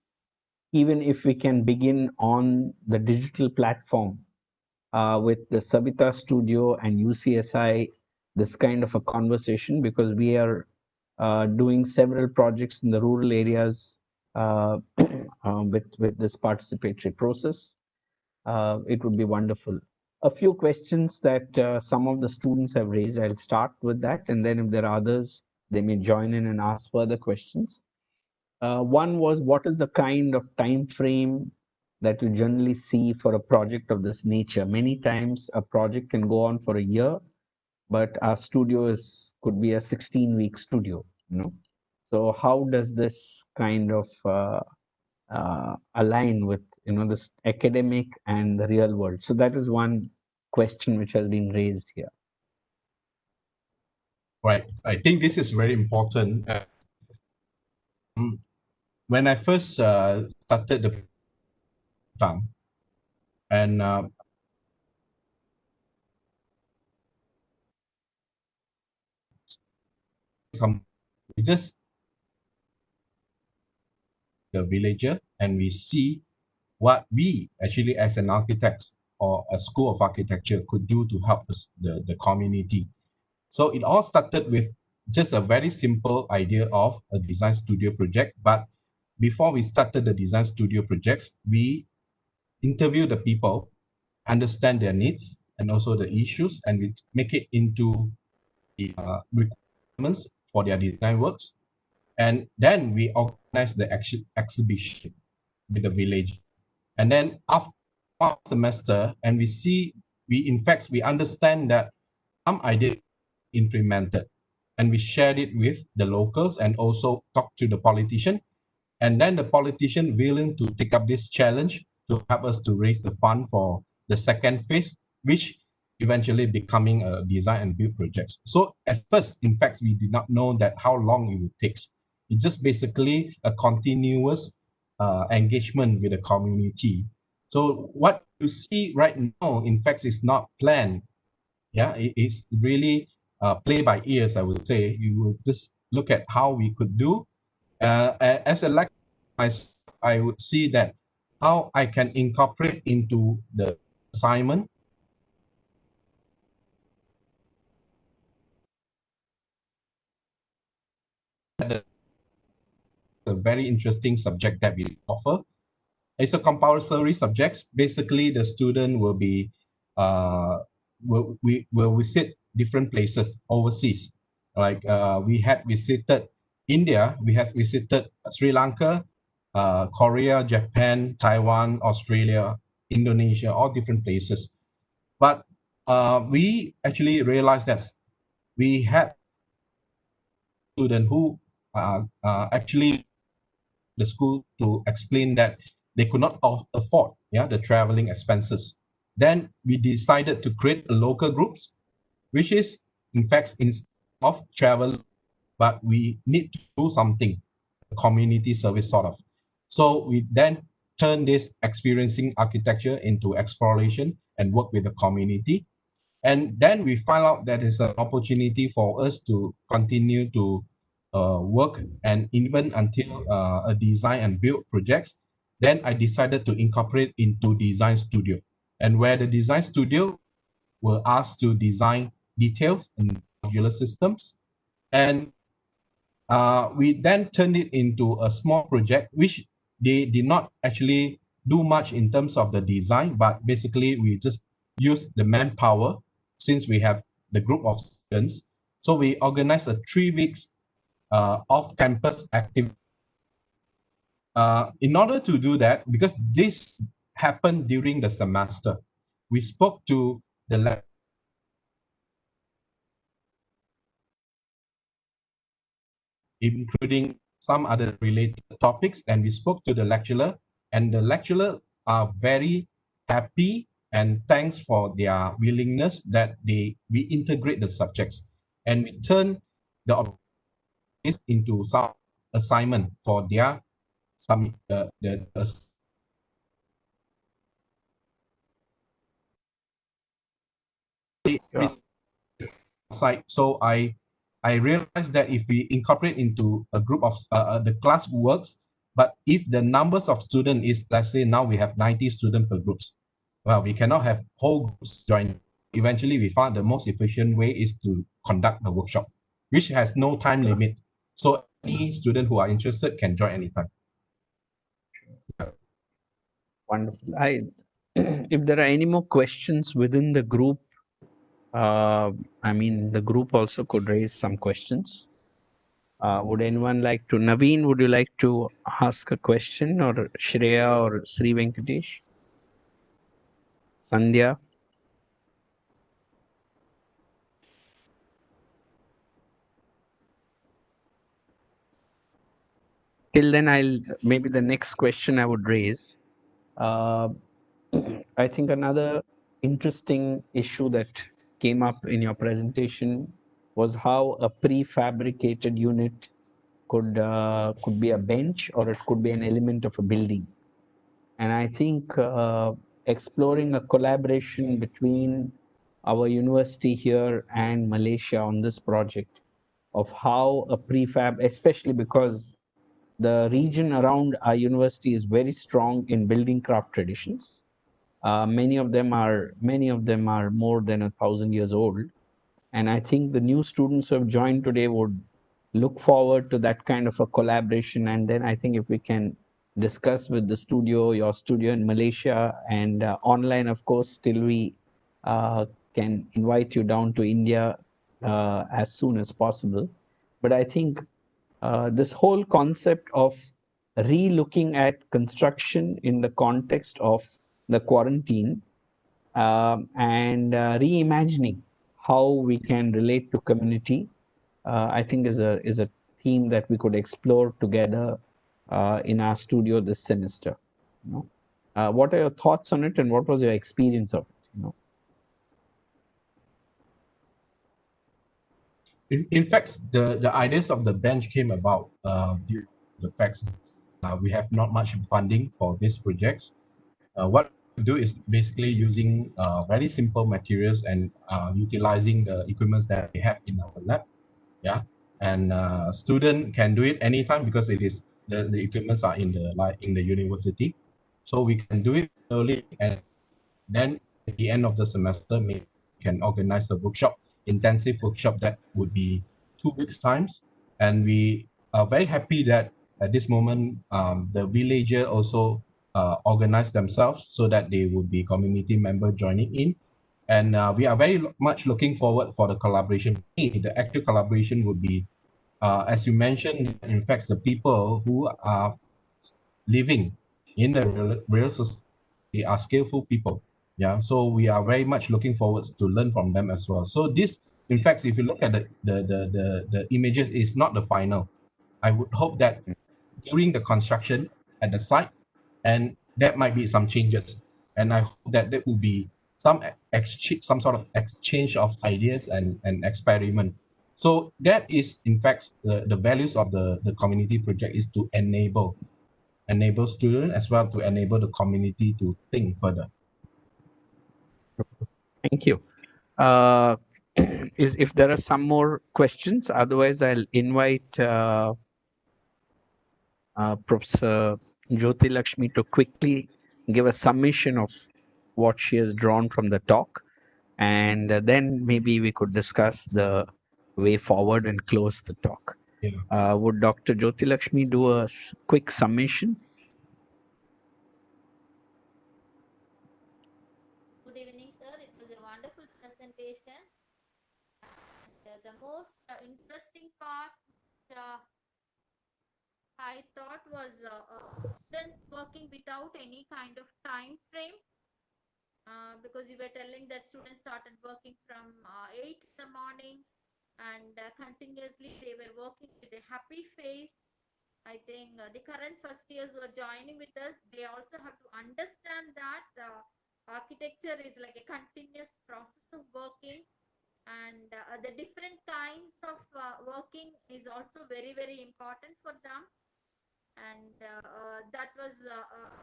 even if we can begin on the digital platform with the Saveetha Studio and UCSI, this kind of a conversation, because we are doing several projects in the rural areas with this participatory process. It would be wonderful. A few questions that some of the students have raised. I'll start with that, and then if there are others, they may join in and ask further questions. One was, what is the kind of time frame that you generally see for a project of this nature? Many times a project can go on for a year, but our studio could be a 16-week studio, you know. So how does this kind of align with, you know, this academic and the real world? So that is one question which has been raised here. Right. I think this is very important. When I first started the program, and we just the villager and we see what we actually as an architect or a school of architecture could do to help the community. So it all started with just a very simple idea of a design studio project. But before we started the design studio projects, we interview the people, understand their needs and also the issues, and we make it into the requirements for their design works. And then we organize the exhibition with the village. And then after one semester, and we understand that some idea implemented, and we shared it with the locals and also talked to the politician. And then the politician willing to take up this challenge to help us to raise the fund for the second phase, which eventually becoming a design and build projects. So at first, in fact, we did not know that how long it would take. It's just basically a continuous engagement with the community. So what you see right now, in fact, is not planned. Yeah, it is really play by ears, I would say. You will just look at how we could do. As a lecturer, I would see that how I can incorporate into the assignment a very interesting subject that we offer. It's a compulsory subject. Basically, the student will be will visit different places overseas. Like we had visited India, we have visited Sri Lanka, Korea, Japan, Taiwan, Australia, Indonesia, all different places. But we actually realized that we had students who actually the school to explain that they could not afford the traveling expenses. Then we decided to create local groups, which is in fact instead of travel, but we need to do something, community service sort of. So we then turn this experiencing architecture into exploration and work with the community. And then we find out that it's an opportunity for us to continue to work and even until a design and build projects. Then I decided to incorporate into design studio, and where the design studio were asked to design details and modular systems. And we then turned it into a small project, which they did not actually do much in terms of the design, but basically we just use the manpower since we have the group of students. So we organized a 3 weeks off-campus activity. In order to do that, because this happened during the semester, we spoke to the including some other related topics, and we spoke to the lecturer, and the lecturer are very happy and thanks for their willingness that we integrate the subjects and we turn the into some assignment for their some the Sure. side. So I realized that if we incorporate into a group of the class works, but if the numbers of students is, let's say now we have 90 students per groups, well, we cannot have whole groups join. Eventually, we found the most efficient way is to conduct a workshop, which has no time limit. So any student who are interested can join anytime. Wonderful. If there are any more questions within the group, I mean, the group also could raise some questions. Would anyone like to, Naveen, would you like to ask a question, or Shreya or Sri Venkatesh? Sandhya? till then, maybe the next question I would raise. Uh, I think another interesting issue that came up in your presentation was how a prefabricated unit could be a bench or it could be an element of a building. And I think exploring a collaboration between our university here and Malaysia on this project of how a prefab, especially because the region around our university is very strong in building craft traditions. Many of them are more than 1,000 years old, and I think the new students who have joined today would look forward to that kind of a collaboration. And then I think if we can discuss with the studio, your studio in Malaysia, and online, of course, till we can invite you down to India as soon as possible. But I think this whole concept of re-looking at construction in the context of the quarantine and reimagining how we can relate to community, I think is a theme that we could explore together in our studio this semester. You know, what are your thoughts on it, and what was your experience of it? In fact, the ideas of the bench came about due to the fact we have not much funding for these projects. What we do is basically using very simple materials and utilizing the equipments that we have in our lab. Yeah, and student can do it anytime because it is the equipments are in the university, so we can do it early, and then at the end of the semester we can organize a workshop, intensive workshop that would be 2 weeks times. And we are very happy that at this moment the villager also organize themselves so that they would be community member joining in. And we are very much looking forward for the collaboration. The actual collaboration would be, as you mentioned, in fact, the people who are living in the real society, they are skillful people. Yeah, so we are very much looking forward to learn from them as well. So this, in fact, if you look at the images, is not the final. I would hope that during the construction at the site, and there might be some changes, and I hope that there will be some sort of exchange of ideas and experiment. So that is in fact the values of the community project, is to enable students as well, to enable the community to think further. Thank you. If there are some more questions, otherwise I'll invite Professor Jyoti Lakshmi to quickly give a summation of what she has drawn from the talk, and then maybe we could discuss the way forward and close the talk. Yeah. Would Dr. Jyoti Lakshmi do a quick summation? Good evening, sir. It was a wonderful presentation. And the most interesting part I thought was students working without any kind of time frame. Because you were telling that students started working from 8 in the morning, and continuously they were working with a happy face. I think the current first years who are joining with us, they also have to understand that architecture is like a continuous process of working, and the different kinds of working is also very, very important for them. And that was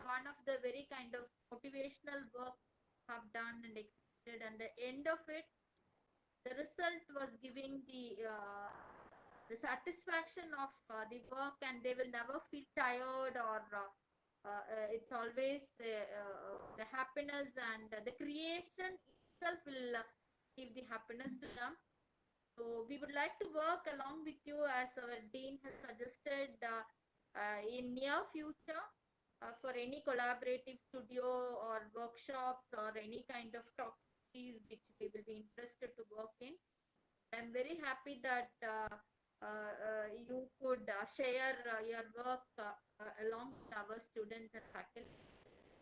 one of the very kind of motivational work have done and executed. And the end of it, the result was giving the satisfaction of the work, and they will never feel tired, or it's always the happiness, and the creation itself will give the happiness to them. So we would like to work along with you, as our dean has suggested, in near future for any collaborative studio or workshops or any kind of talks which we will be interested to work in. I'm very happy that you could share your work along with our students and faculty.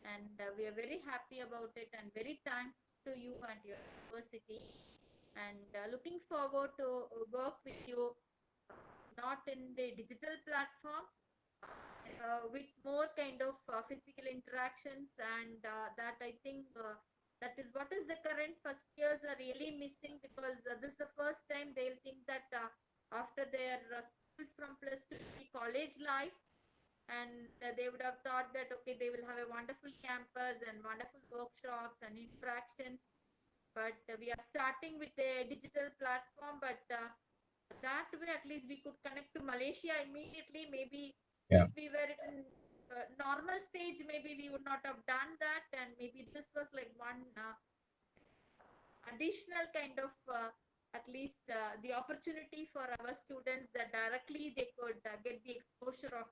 And we are very happy about it and very thankful to you and your university. And looking forward to work with you, not in the digital platform, with more kind of physical interactions, and that I think that is what is the current first years are really missing, because this is the first time they'll think that after their schools from plus 2 to college life, and they would have thought that okay, they will have a wonderful campus and wonderful workshops and interactions, but we are starting with a digital platform, but that way at least we could connect to Malaysia immediately. Maybe if Yeah. we were in normal stage, maybe we would not have done that, and maybe this was like one additional kind of at least the opportunity for our students, that directly they could get the exposure of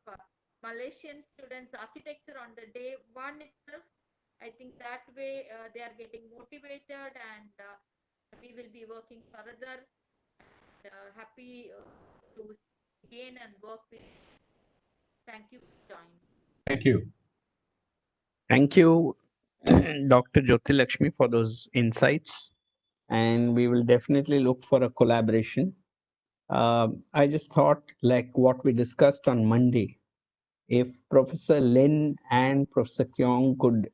Malaysian students architecture on the day one itself. I think that way they are getting motivated, and we will be working further. Happy to again and work with you. Thank you for joining. Thank you. Thank you, Dr. Jyotilakshmi, for those insights. And we will definitely look for a collaboration. I just thought, like what we discussed on Monday, if Professor Lin and Professor Keong could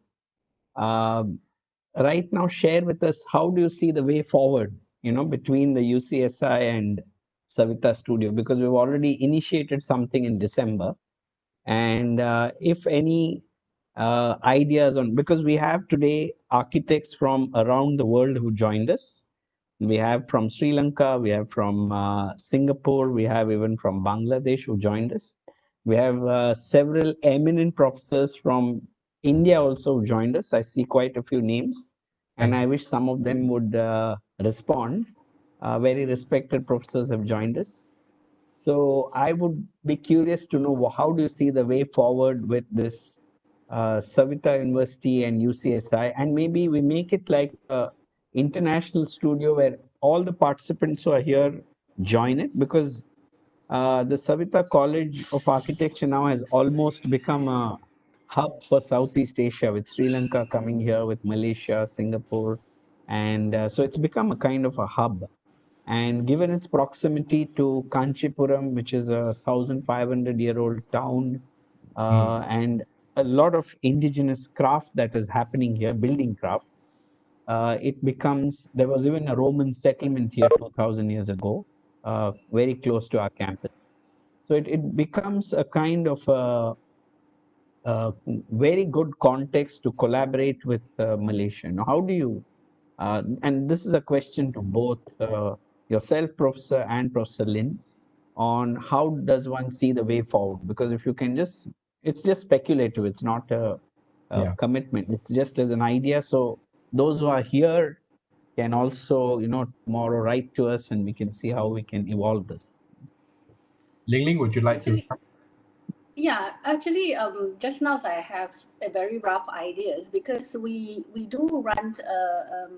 right now share with us, how do you see the way forward, between the UCSI and Saveetha Studio? Because we've already initiated something in December. And if any ideas on, because we have today architects from around the world who joined us. We have from Sri Lanka, we have from Singapore, we have even from Bangladesh who joined us. We have several eminent professors from India also who joined us. I see quite a few names, and I wish some of them would respond. Very respected professors have joined us. So I would be curious to know, how do you see the way forward with this Saveetha University and UCSI, and maybe we make it like a international studio where all the participants who are here join it, because the Saveetha College of Architecture now has almost become a hub for Southeast Asia, with Sri Lanka coming here, with Malaysia, Singapore, and so it's become a kind of a hub. And given its proximity to Kanchipuram, which is a 1,500-year-old town, and a lot of indigenous craft that is happening here, building craft, it becomes, there was even a Roman settlement here 2,000 years ago, very close to our campus. So it becomes a kind of a very good context to collaborate with Malaysia. Now, how do you, and this is a question to both yourself, Professor, and Professor Lin, on how does one see the way forward? Because if you can just, it's just speculative, it's not a Yeah. commitment, it's just as an idea. So those who are here can also, tomorrow write to us, and we can see how we can evolve this. Ling, would you like to Actually, start? yeah, actually, just now I have a very rough ideas, because we do run a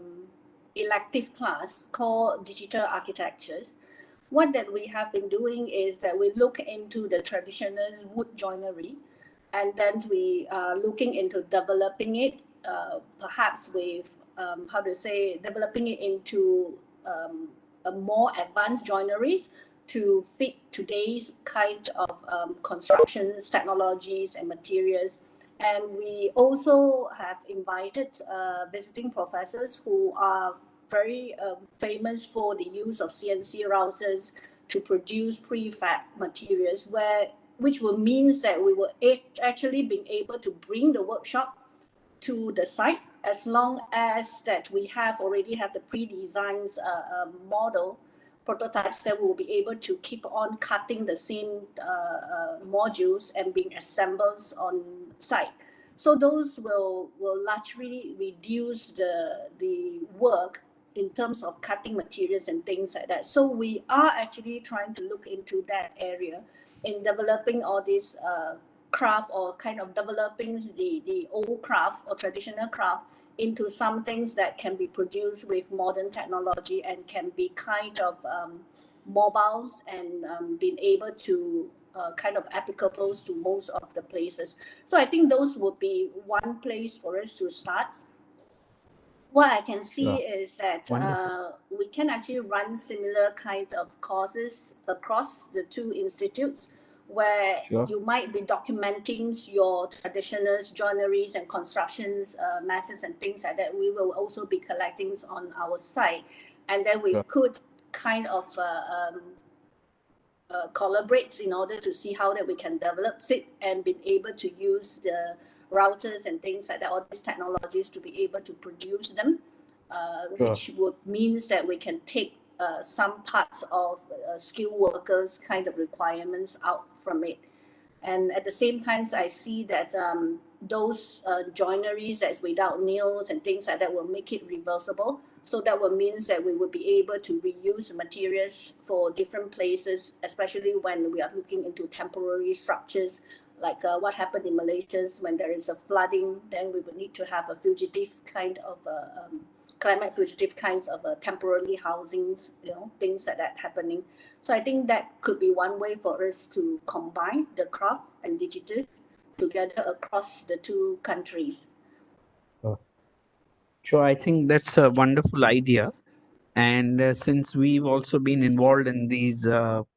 elective class called Digital Architectures. What that we have been doing is that we look into the traditional wood joinery, and then we are looking into developing it, perhaps with how to say, developing it into a more advanced joineries to fit today's kind of constructions, technologies, and materials. And we also have invited visiting professors who are very famous for the use of CNC routers to produce prefab materials, which will means that we will actually being able to bring the workshop to the site, as long as that we have already have the pre-designed model prototypes, that we will be able to keep on cutting the same modules and being assembled on site. So those will largely reduce the work in terms of cutting materials and things like that. So we are actually trying to look into that area in developing all these craft, or kind of developing the old craft or traditional craft into some things that can be produced with modern technology and can be kind of mobiles, and being able to kind of applicable to most of the places. So I think those would be one place for us to start. What I can see is that Wonderful. we can actually run similar kind of courses across the two institutes. where Sure. you might be documenting your traditional joineries and constructions methods and things like that. We will also be collecting on our site, and then we Sure. could kind of collaborate in order to see how that we can develop it and be able to use the routers and things like that, all these technologies to be able to produce them, Sure. which would means that we can take some parts of skilled workers kind of requirements out from it. And at the same time, I see that those joineries that's without nails and things like that will make it reversible. So that will means that we will be able to reuse materials for different places, especially when we are looking into temporary structures, like what happened in Malaysia when there is a flooding. Then we will need to have a fugitive kind of climate fugitive kinds of temporary housings, things like that happening. So I think that could be one way for us to combine the craft and digital together across the two countries. Sure, I think that's a wonderful idea. And since we've also been involved in these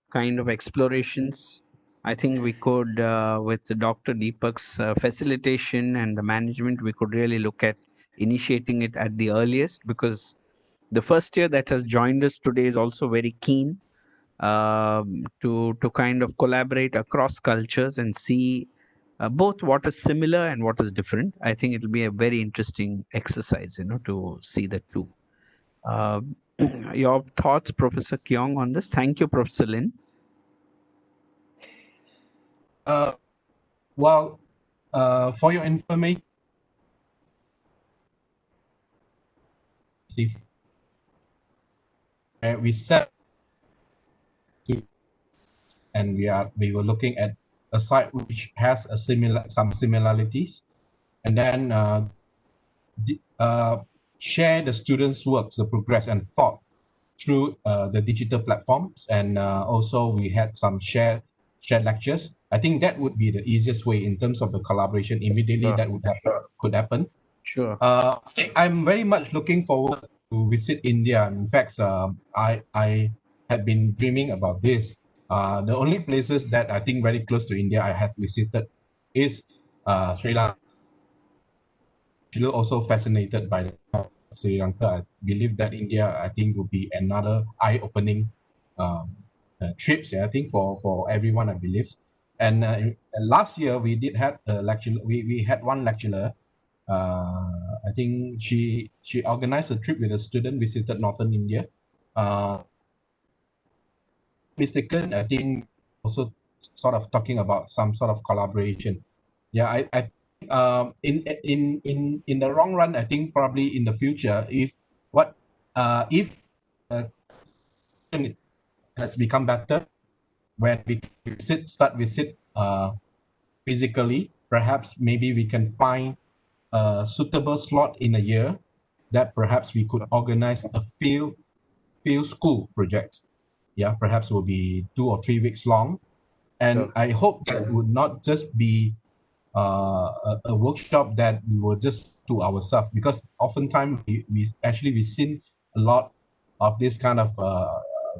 kind of explorations, I think we could, with Dr. Deepak's facilitation and the management, we could really look at initiating it at the earliest, because the first year that has joined us today is also very keen to kind of collaborate across cultures and see both what is similar and what is different. I think it'll be a very interesting exercise, to see the two. Uh, your thoughts, Professor Keong, on this? Thank you, Professor Lin. Well, for your information, we set to, and we were looking at a site which has some similarities, and then share the students' works, the progress and thought through the digital platforms, and also we had some shared lectures. I think that would be the easiest way in terms of the collaboration immediately. Sure. That could happen. Sure. I'm very much looking forward to visit India. In fact, I had been dreaming about this. The only places that I think very close to India I have visited is Sri Lanka. Also fascinated by Sri Lanka. I believe that India, I think, will be another eye-opening trips. I think for everyone, I believe. And last year we did have a lecture. We had one lecturer. I think she organized a trip with a student, visited northern India. Mistaken, I think also sort of talking about some sort of collaboration. Yeah, I in the long run, I think probably in the future, if it has become better when we start visit physically, perhaps maybe we can find a suitable slot in a year that perhaps we could organize a field school project. Yeah, perhaps will be 2 or 3 weeks long, and Sure. I hope that would not just be a workshop that we will just do ourselves, because oftentimes we've seen a lot of this kind of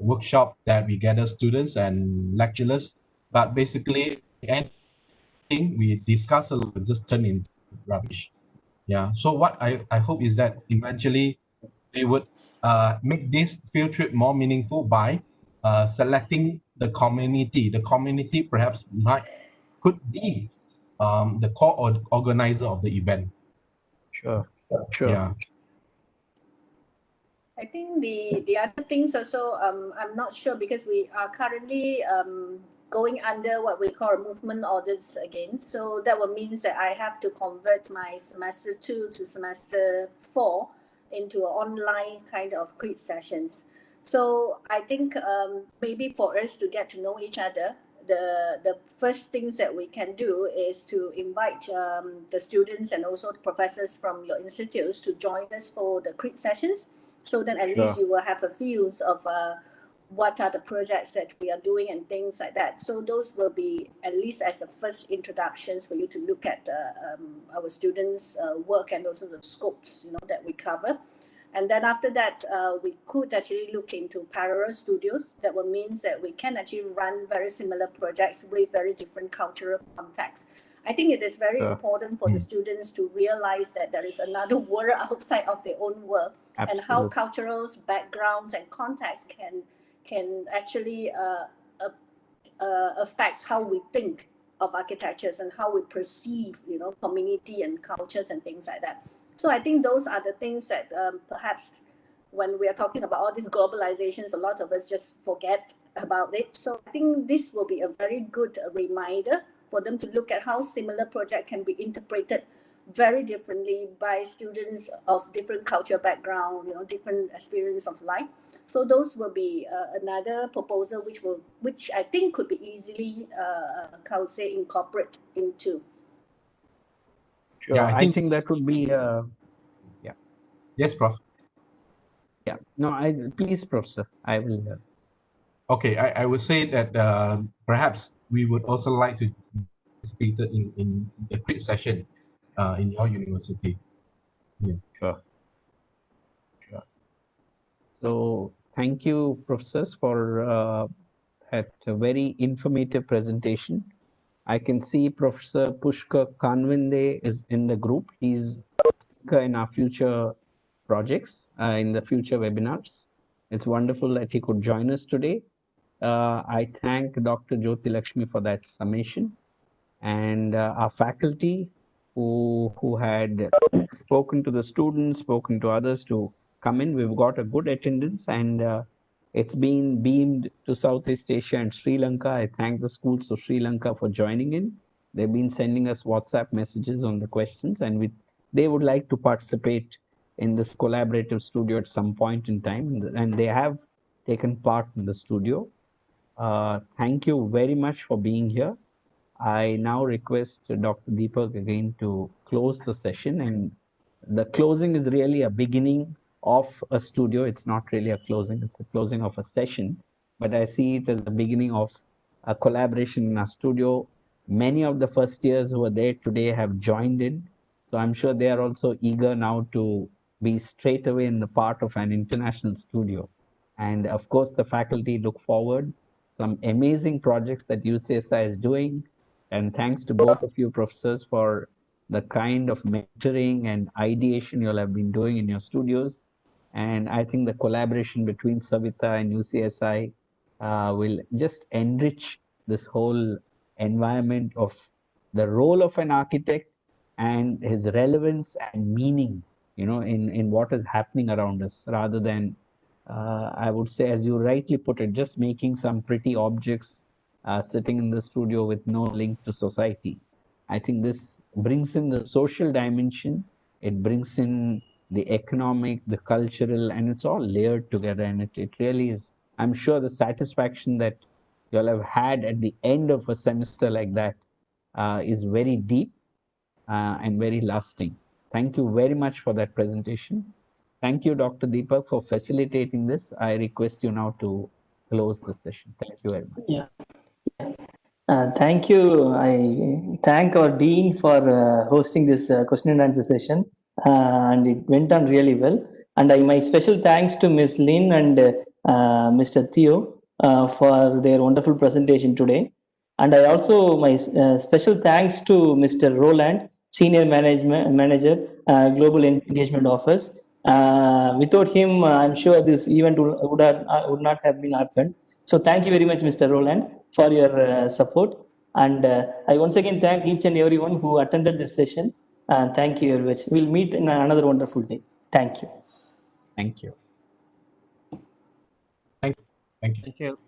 workshop that we gather students and lecturers, but basically anything we discuss a lot just turn into rubbish. Yeah. So what I hope is that eventually we would make this field trip more meaningful by selecting the community. The community perhaps could be the core organizer of the event. Sure. Sure. Yeah. I think the other things also, I'm not sure because we are currently going under what we call movement orders again. So that will means that I have to convert my semester 2 to semester 4 into an online kind of crit sessions. So I think maybe for us to get to know each other, the first things that we can do is to invite the students and also the professors from your institutes to join us for the crit sessions. So then at least you will have a feel of what are the projects that we are doing and things like that. So those will be at least as a first introductions for you to look at our students' work and also the scopes that we cover. And then after that, we could actually look into parallel studios. That would mean that we can actually run very similar projects with very different cultural contexts. I think it is very important for the students to realize that there is another world outside of their own world. Absolutely. And how cultural backgrounds and contexts can actually affect how we think of architectures and how we perceive, community and cultures and things like that. So I think those are the things that perhaps when we are talking about all these globalizations, a lot of us just forget about it. So I think this will be a very good reminder for them to look at how similar project can be interpreted very differently by students of different cultural background, different experience of life. So those will be another proposal which I think could be easily, incorporate into. Sure. Yeah, I think that would be. Yeah. Yes, Prof. Yeah. No, please, Professor. I will. Okay, I would say that perhaps we would also like to participate in the quiz session in your university. Yeah. Sure. Sure. So thank you, professors, for that very informative presentation. I can see Professor Pushkar Kanwinde is in the group. He's in our future projects, in the future webinars. It's wonderful that he could join us today. I thank Dr. Jyoti Lakshmi for that summation, and our faculty who had spoken to the students, spoken to others to come in. We've got a good attendance, and it's been beamed to Southeast Asia and Sri Lanka. I thank the schools of Sri Lanka for joining in. They've been sending us WhatsApp messages on the questions, and they would like to participate in this collaborative studio at some point in time, and they have taken part in the studio. Thank you very much for being here. I now request Dr. Deepak again to close the session, and the closing is really a beginning of a studio. It's not really a closing, it's a closing of a session, but I see it as the beginning of a collaboration in our studio. Many of the first years who are there today have joined in, so I'm sure they are also eager now to be straight away in the part of an international studio. And of course, the faculty look forward some amazing projects that UCSI is doing. And thanks to both of you professors for the kind of mentoring and ideation you all have been doing in your studios. And I think the collaboration between Saveetha and UCSI will just enrich this whole environment of the role of an architect and his relevance and meaning, in what is happening around us, rather than, I would say, as you rightly put it, just making some pretty objects sitting in the studio with no link to society. I think this brings in the social dimension, it brings in the economic, the cultural, and it's all layered together. And it really is, I'm sure the satisfaction that you'll have had at the end of a semester like that is very deep and very lasting. Thank you very much for that presentation. Thank you, Dr. Deepak, for facilitating this. I request you now to close the session. Thank you very much. Yeah. Thank you. I thank our dean for hosting this question and answer session, and it went on really well. And my special thanks to Ms. Lin and Mr. Teoh for their wonderful presentation today. And I also my special thanks to Mr. Roland, Senior Manager, Global Engagement Office. Without him, I'm sure this event would not have been happened. So thank you very much, Mr. Roland, for your support. And I once again thank each and everyone who attended this session. Thank you very much. We'll meet in another wonderful day. Thank you. Thank you. Thank you. Thank you.